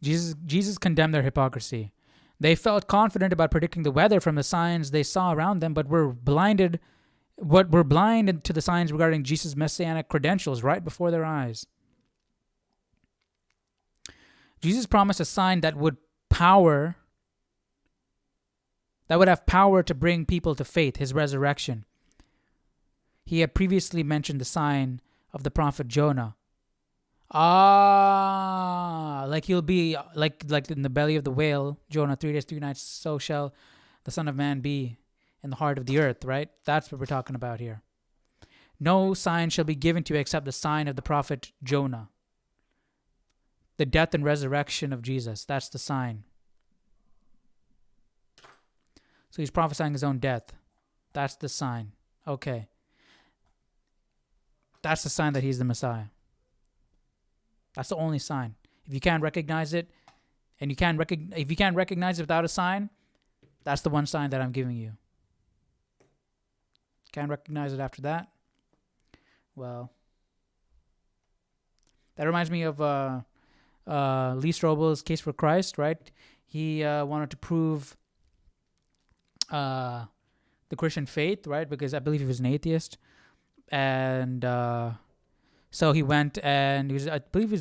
Jesus condemned their hypocrisy. They felt confident about predicting the weather from the signs they saw around them, but were blinded to the signs regarding Jesus' messianic credentials right before their eyes. Jesus promised a sign that would have power to bring people to faith, his resurrection. He had previously mentioned the sign of the prophet Jonah. Like he'll be like in the belly of the whale, Jonah, 3 days, 3 nights, so shall the Son of Man be in the heart of the earth, right? That's what we're talking about here. No sign shall be given to you except the sign of the prophet Jonah. The death and resurrection of Jesus. That's the sign. So he's prophesying his own death. That's the sign. Okay. That's the sign that he's the Messiah. That's the only sign. If you can't recognize it, if you can't recognize it without a sign, that's the one sign that I'm giving you. Can't recognize it after that? Well, that reminds me of Lee Strobel's Case for Christ, right? He wanted to prove the Christian faith, right? Because I believe he was an atheist, and so he went and I believe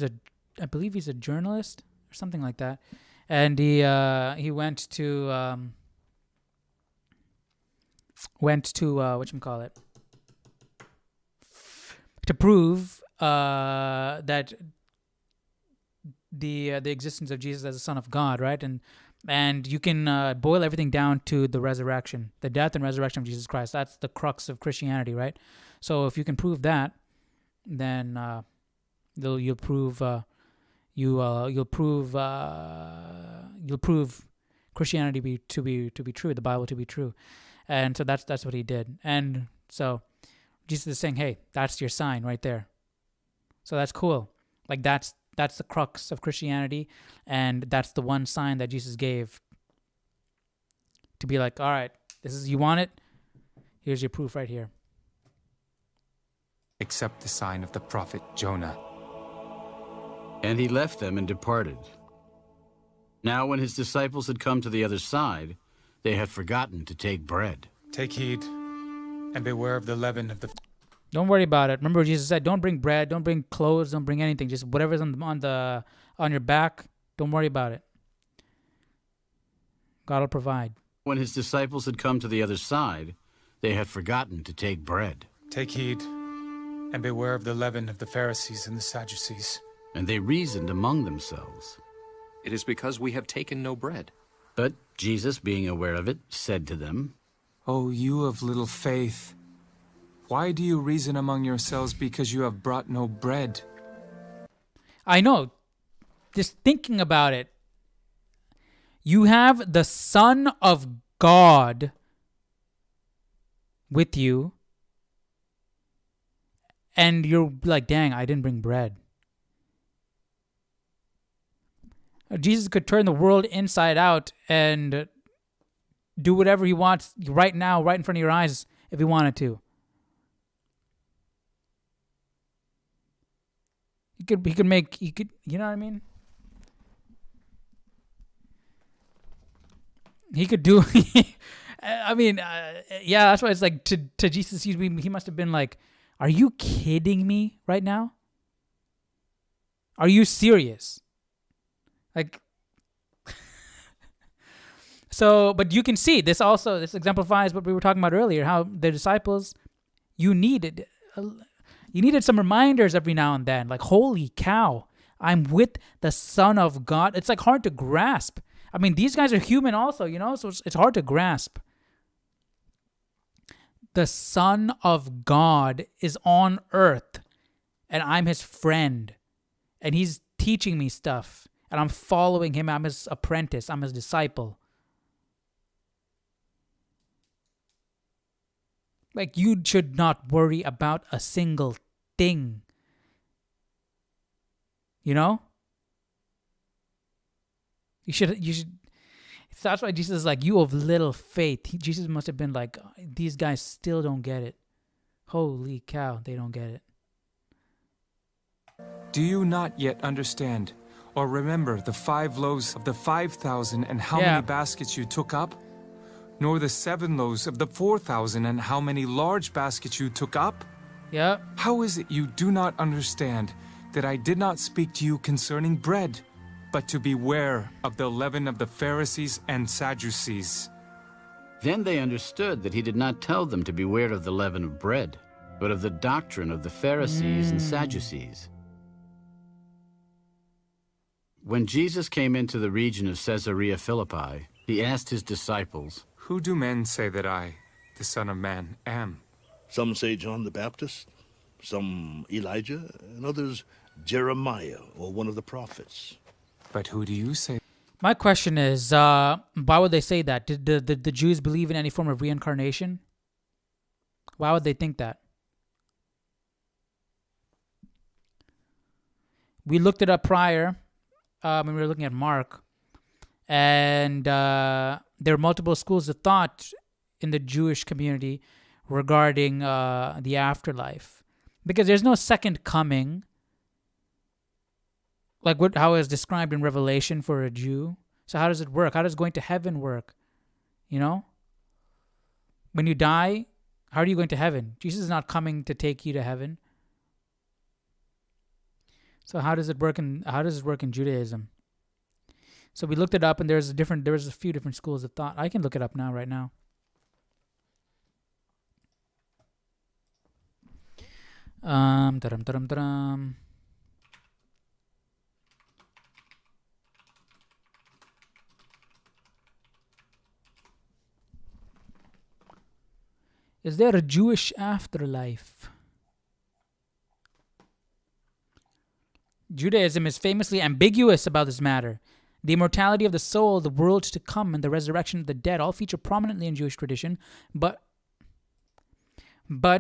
he's a journalist or something like that, and he went to whatchamacallit, to prove that the existence of Jesus as the Son of God, right? And you can boil everything down to the resurrection, the death and resurrection of Jesus Christ. That's the crux of Christianity, right? So if you can prove that, then you'll prove Christianity to be true, the Bible to be true, and so that's what he did. And so Jesus is saying, hey, that's your sign right there. So that's cool. Like that's the crux of Christianity, and that's the one sign that Jesus gave to be like, all right, this is, you want it? Here's your proof right here. Except the sign of the prophet Jonah. And he left them and departed. Now when his disciples had come to the other side, they had forgotten to take bread. Take heed, and beware of the leaven of the... Don't worry about it. Remember, Jesus said, don't bring bread, don't bring clothes, don't bring anything. Just whatever's on your back, don't worry about it. God will provide. When his disciples had come to the other side, they had forgotten to take bread. Take heed, and beware of the leaven of the Pharisees and the Sadducees. And they reasoned among themselves. It is because we have taken no bread. But Jesus, being aware of it, said to them, O you of little faith, why do you reason among yourselves because you have brought no bread? I know. Just thinking about it. You have the Son of God with you, and you're like, dang, I didn't bring bread. Jesus could turn the world inside out and do whatever he wants right now, right in front of your eyes, if he wanted to. He could, you know what I mean? He could do, I mean, yeah, that's why it's like, to Jesus, he must have been like, are you kidding me right now? Are you serious? Like, so, but you can see this exemplifies what we were talking about earlier, how the disciples, you needed some reminders every now and then, like, holy cow, I'm with the Son of God. It's like hard to grasp. I mean, these guys are human also, so it's hard to grasp. The Son of God is on earth, and I'm his friend, and he's teaching me stuff. And I'm following him. I'm his apprentice. I'm his disciple. Like, you should not worry about a single thing. You know? You should. That's why Jesus is like, you of little faith. Jesus must have been like, these guys still don't get it. Holy cow, they don't get it. Do you not yet understand? Or remember the 5 loaves of the 5,000 and how many baskets you took up? Nor the 7 loaves of the 4,000 and how many large baskets you took up? Yeah. How is it you do not understand that I did not speak to you concerning bread, but to beware of the leaven of the Pharisees and Sadducees? Then they understood that he did not tell them to beware of the leaven of bread, but of the doctrine of the Pharisees and Sadducees. When Jesus came into the region of Caesarea Philippi, he asked his disciples, Who do men say that I, the Son of Man, am? Some say John the Baptist, some Elijah, and others Jeremiah or one of the prophets. But who do you say? My question is, why would they say that? Did the Jews believe in any form of reincarnation? Why would they think that? We looked it up prior. When we were looking at Mark, and there are multiple schools of thought in the Jewish community regarding the afterlife, because there's no second coming, like how it's described in Revelation for a Jew. So how does it work? How does going to heaven work? When you die, how are you going to heaven? Jesus is not coming to take you to heaven. So how does it work in Judaism? So we looked it up, and there was a few different schools of thought. I can look it up right now. Da-dum. Is there a Jewish afterlife? Judaism is famously ambiguous about this matter. The immortality of the soul, the world to come, and the resurrection of the dead all feature prominently in Jewish tradition, but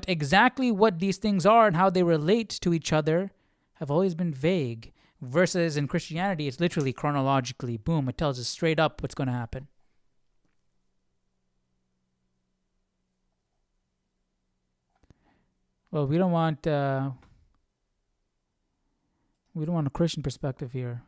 exactly what these things are and how they relate to each other have always been vague. Versus in Christianity, it's literally chronologically, boom, it tells us straight up what's going to happen. Well, we don't want a Christian perspective here.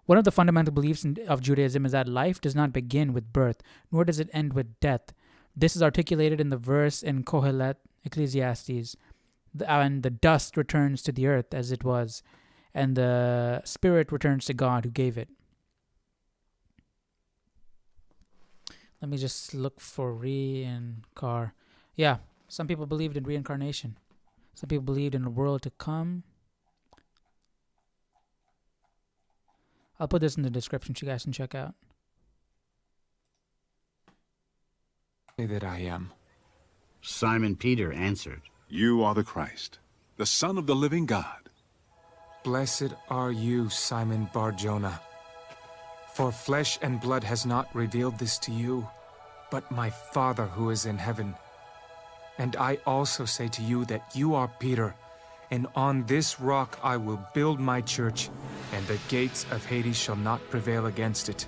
One of the fundamental beliefs of Judaism is that life does not begin with birth, nor does it end with death. This is articulated in the verse in Kohelet, Ecclesiastes, and the dust returns to the earth as it was, and the spirit returns to God who gave it. Let me just look for re-incar. Yeah, some people believed in reincarnation. Some people believed in a world to come. I'll put this in the description so you guys can check out. Say that I am. Simon Peter answered, You are the Christ, the Son of the living God. Blessed are you, Simon Bar-Jonah. For flesh and blood has not revealed this to you, but my Father who is in heaven. And I also say to you that you are Peter, and on this rock I will build my church, and the gates of Hades shall not prevail against it.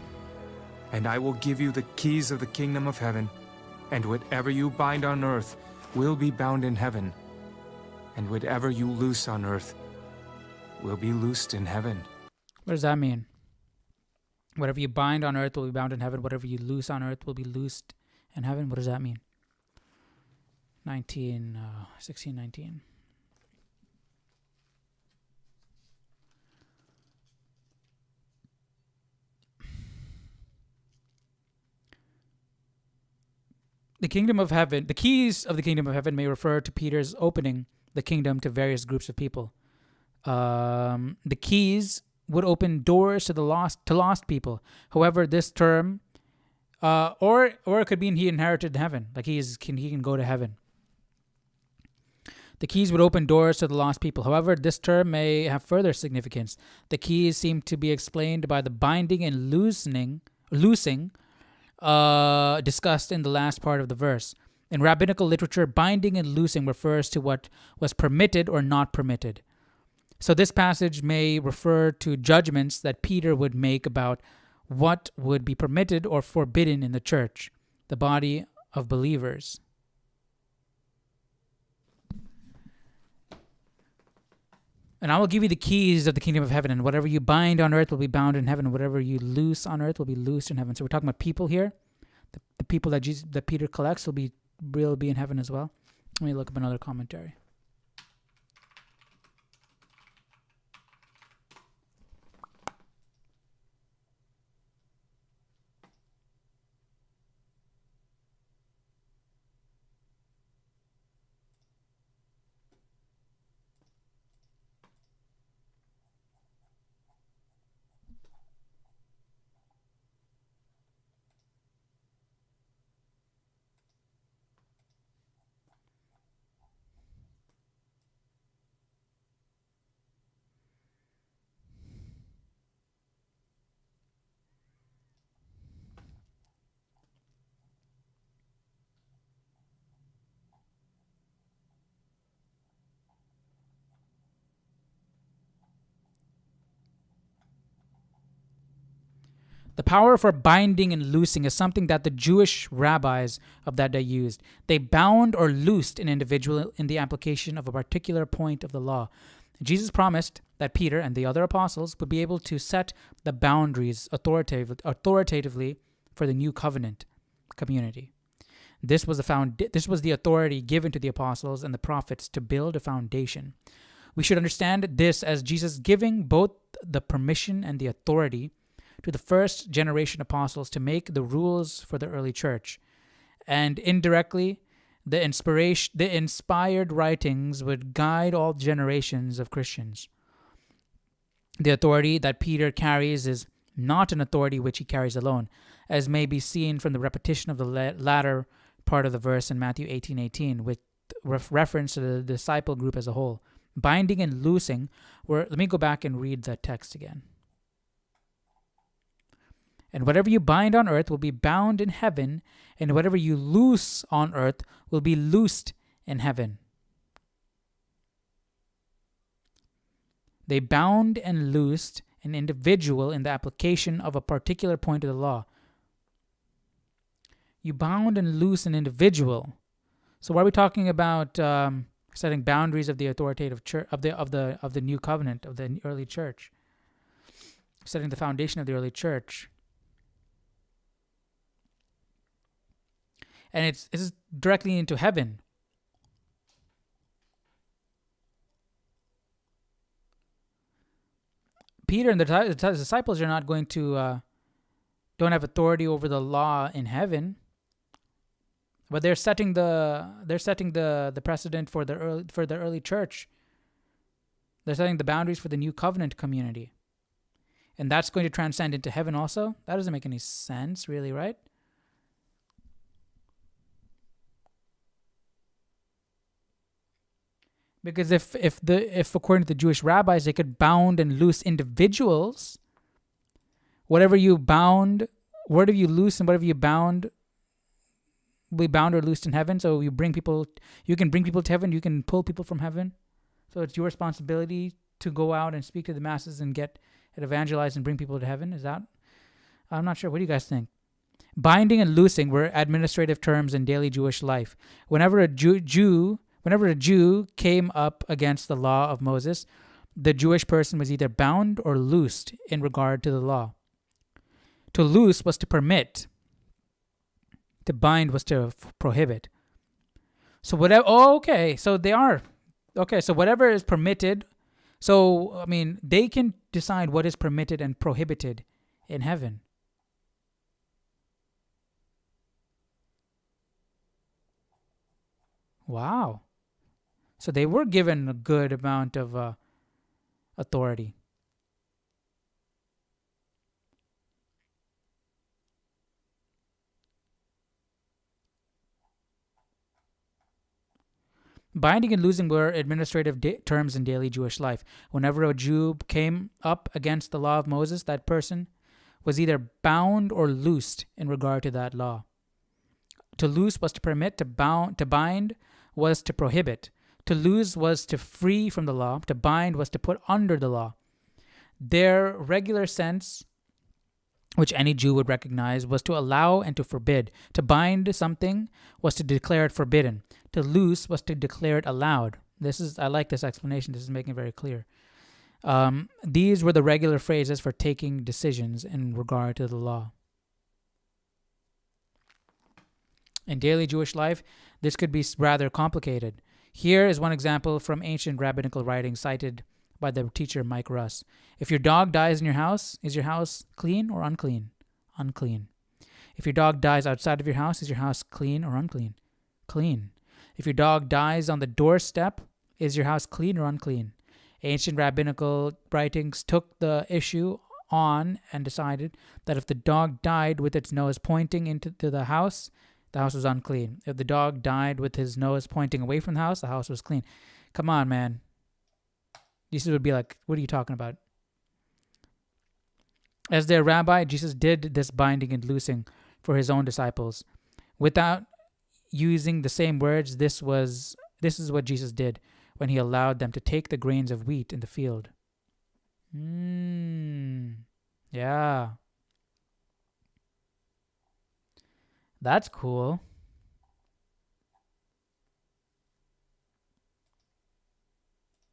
And I will give you the keys of the kingdom of heaven, and whatever you bind on earth will be bound in heaven, and whatever you loose on earth will be loosed in heaven. What does that mean? Whatever you bind on earth will be bound in heaven. Whatever you loose on earth will be loosed in heaven. What does that mean? 16:19. The kingdom of heaven, the keys of the kingdom of heaven may refer to Peter's opening the kingdom to various groups of people. The keys would open doors to the lost people. However, this term, or it could mean he inherited heaven, like he can go to heaven. The keys would open doors to the lost people. However, this term may have further significance. The keys seem to be explained by the binding and loosing discussed in the last part of the verse. In rabbinical literature, binding and loosing refers to what was permitted or not permitted. So this passage may refer to judgments that Peter would make about what would be permitted or forbidden in the church, the body of believers. And I will give you the keys of the kingdom of heaven, and whatever you bind on earth will be bound in heaven, and whatever you loose on earth will be loosed in heaven. So we're talking about people here. The people that Peter collects will be in heaven as well. Let me look up another commentary. The power for binding and loosing is something that the Jewish rabbis of that day used. They bound or loosed an individual in the application of a particular point of the law. Jesus promised that Peter and the other apostles would be able to set the boundaries authoritatively for the new covenant community. This was the authority given to the apostles and the prophets to build a foundation. We should understand this as Jesus giving both the permission and the authority to the first generation apostles to make the rules for the early church. And indirectly, the inspired writings would guide all generations of Christians. The authority that Peter carries is not an authority which he carries alone, as may be seen from the repetition of the latter part of the verse in Matthew 18:18, with reference to the disciple group as a whole. Binding and loosing let me go back and read the text again. And whatever you bind on earth will be bound in heaven, and whatever you loose on earth will be loosed in heaven. They bound and loosed an individual in the application of a particular point of the law. You bound and loose an individual. So why are we talking about setting boundaries of the authoritative church of the new covenant of the early church, setting the foundation of the early church? And it's directly into heaven. Peter and the disciples are not going to don't have authority over the law in heaven, but they're setting the precedent for the early church. They're setting the boundaries for the new covenant community, and that's going to transcend into heaven also. That doesn't make any sense, really, right? Because if according to the Jewish rabbis, they could bound and loose individuals, whatever you loose and whatever you bound will be bound or loosed in heaven. So you can bring people to heaven, you can pull people from heaven. So it's your responsibility to go out and speak to the masses and evangelize and bring people to heaven. Is that? I'm not sure. What do you guys think? Binding and loosing were administrative terms in daily Jewish life. Whenever a Jew came up against the law of Moses, the Jewish person was either bound or loosed in regard to the law. To loose was to permit. To bind was to prohibit. So whatever. Oh, okay. So they are. Okay. So whatever is permitted. So I mean, they can decide what is permitted and prohibited in heaven. Wow. So they were given a good amount of authority. Binding and loosing were administrative terms in daily Jewish life. Whenever a Jew came up against the law of Moses, that person was either bound or loosed in regard to that law. To loose was to permit, to bind was to prohibit. To loose was to free from the law. To bind was to put under the law. Their regular sense, which any Jew would recognize, was to allow and to forbid. To bind something was to declare it forbidden. To loose was to declare it allowed. I like this explanation. This is making it very clear. These were the regular phrases for taking decisions in regard to the law. In daily Jewish life, this could be rather complicated. Here is one example from ancient rabbinical writing cited by the teacher Mike Russ. If your dog dies in your house, is your house clean or unclean? Unclean. If your dog dies outside of your house, is your house clean or unclean? Clean. If your dog dies on the doorstep, is your house clean or unclean? Ancient rabbinical writings took the issue on and decided that if the dog died with its nose pointing into the house was unclean. If the dog died with his nose pointing away from the house was clean. Come on, man. Jesus would be like, what are you talking about? As their rabbi, Jesus did this binding and loosing for his own disciples. Without using the same words, this is what Jesus did when he allowed them to take the grains of wheat in the field. Yeah. That's cool.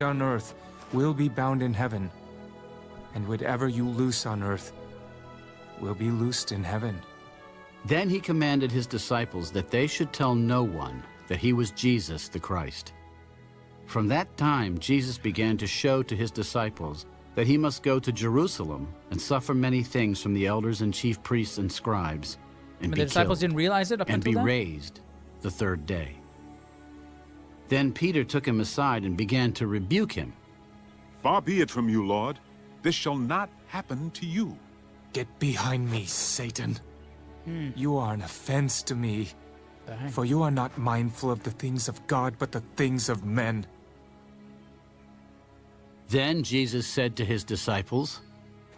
On earth will be bound in heaven, and whatever you loose on earth will be loosed in heaven. Then he commanded his disciples that they should tell no one that he was Jesus the Christ. From that time, Jesus began to show to his disciples that he must go to Jerusalem and suffer many things from the elders and chief priests and scribes, and But be the disciples killed, didn't realize it up and until be then? raised the third day. Then Peter took him aside and began to rebuke him. Far be it from you, Lord. This shall not happen to you. Get behind me, Satan. You are an offense to me. Dang. For you are not mindful of the things of God, but the things of men. Then Jesus said to his disciples,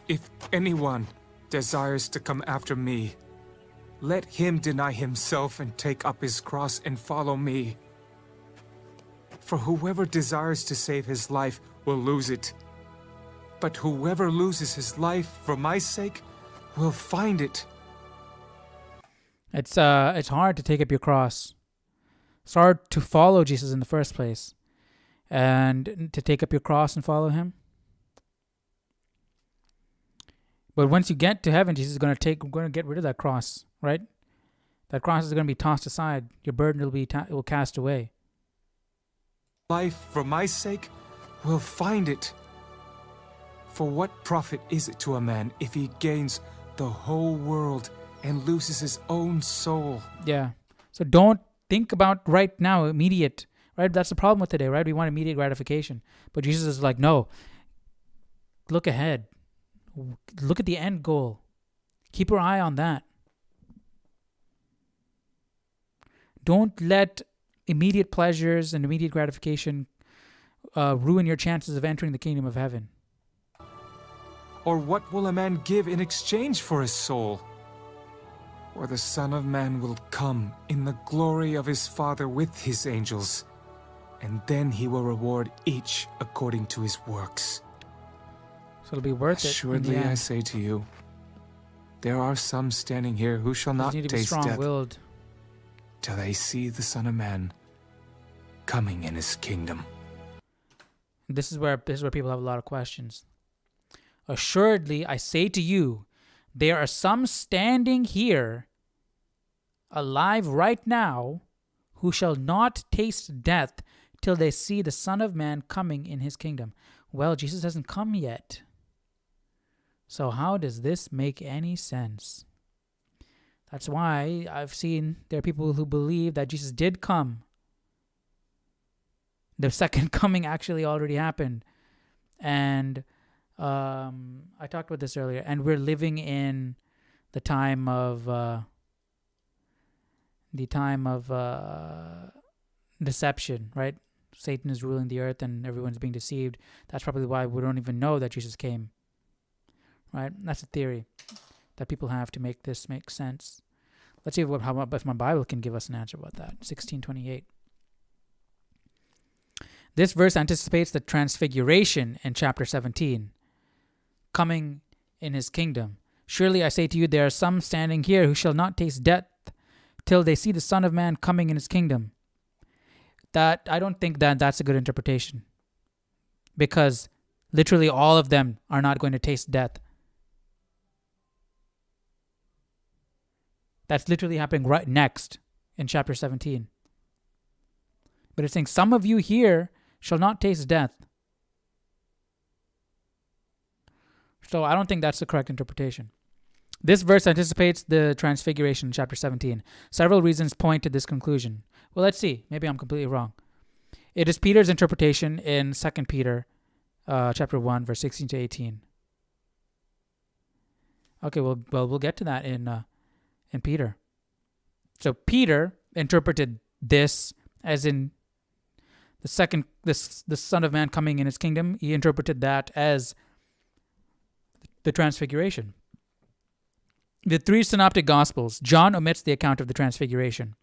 If anyone desires to come after me, let him deny himself and take up his cross and follow me. For whoever desires to save his life will lose it. But whoever loses his life for my sake will find it. It's hard to take up your cross. It's hard to follow Jesus in the first place, and to take up your cross and follow him. But once you get to heaven, Jesus is going to get rid of that cross, right? That cross is going to be tossed aside. Your burden will cast away. Life for my sake will find it. For what profit is it to a man if he gains the whole world and loses his own soul? Yeah. So don't think about right now, immediate, right? That's the problem with today, right? We want immediate gratification. But Jesus is like, no, look ahead. Look at the end goal. Keep your eye on that. Don't let immediate pleasures and immediate gratification ruin your chances of entering the kingdom of heaven. Or what will a man give in exchange for his soul? For the Son of Man will come in the glory of his Father with his angels, and then he will reward each according to his works. So it'll be worth it. Assuredly, I say to you, there are some standing here who shall not You need to be taste death strong-willed till they see the Son of Man coming in his kingdom. This is where people have a lot of questions. Assuredly, I say to you, there are some standing here, alive right now, who shall not taste death till they see the Son of Man coming in his kingdom. Well, Jesus hasn't come yet. So how does this make any sense? That's why I've seen there are people who believe that Jesus did come. The second coming actually already happened. And I talked about this earlier. And we're living in the time of deception, right? Satan is ruling the earth and everyone's being deceived. That's probably why we don't even know that Jesus came. Right? That's a theory that people have to make this make sense. Let's see if my Bible can give us an answer about that. 16:28. This verse anticipates the transfiguration in chapter 17, coming in his kingdom. Surely I say to you, there are some standing here who shall not taste death till they see the Son of Man coming in his kingdom. That I don't think that that's a good interpretation, because literally all of them are not going to taste death. That's literally happening right next in chapter 17. But it's saying some of you here shall not taste death. So I don't think that's the correct interpretation. This verse anticipates the transfiguration in chapter 17. Several reasons point to this conclusion. Well, let's see. Maybe I'm completely wrong. It is Peter's interpretation in 2 Peter chapter 1, verse 16 to 18. Okay, well, we'll get to that in Peter. So Peter interpreted this as in the Son of Man coming in his kingdom. He interpreted that as the transfiguration. The three synoptic gospels, John omits the account of the transfiguration.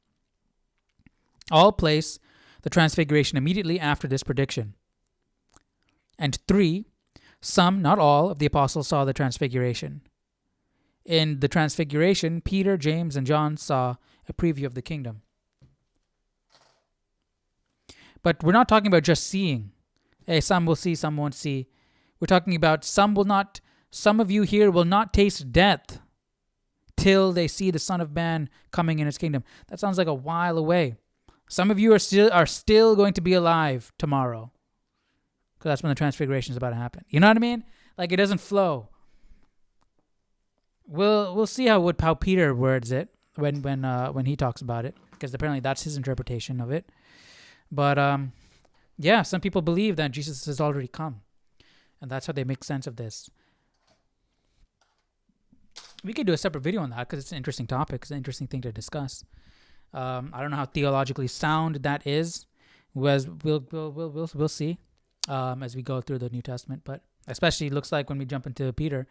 All place the transfiguration immediately after this prediction. And 3, some, not all, of the apostles saw the transfiguration. In the transfiguration, Peter, James, and John saw a preview of the kingdom. But we're not talking about just seeing. Hey, some will see, some won't see. We're talking about some of you here will not taste death till they see the Son of Man coming in his kingdom. That sounds like a while away. Some of you are still going to be alive tomorrow, because that's when the transfiguration is about to happen. You know what I mean? Like it doesn't flow. We'll see how Peter words it when he talks about it, because apparently that's his interpretation of it. But yeah, some people believe that Jesus has already come, and that's how they make sense of this. We could do a separate video on that because it's an interesting topic. It's an interesting thing to discuss. I don't know how theologically sound that is. We'll see as we go through the New Testament. But especially looks like when we jump into Peter,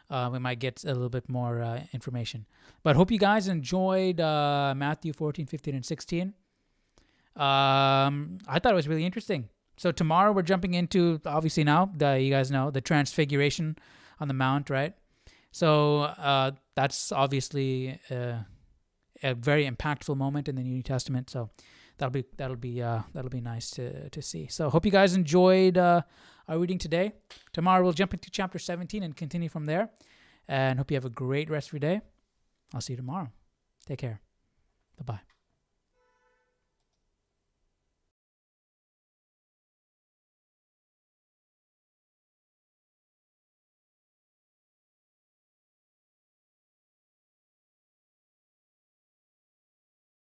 we might get a little bit more information. But hope you guys enjoyed Matthew 14, 15, and 16. I thought it was really interesting. So tomorrow we're jumping into, obviously now, you guys know, the transfiguration on the mount, right? So that's obviously a very impactful moment in the New Testament. So that'll be nice to see. So hope you guys enjoyed our reading today. Tomorrow we'll jump into chapter 17 and continue from there. And hope you have a great rest of your day. I'll see you tomorrow. Take care. Bye-bye.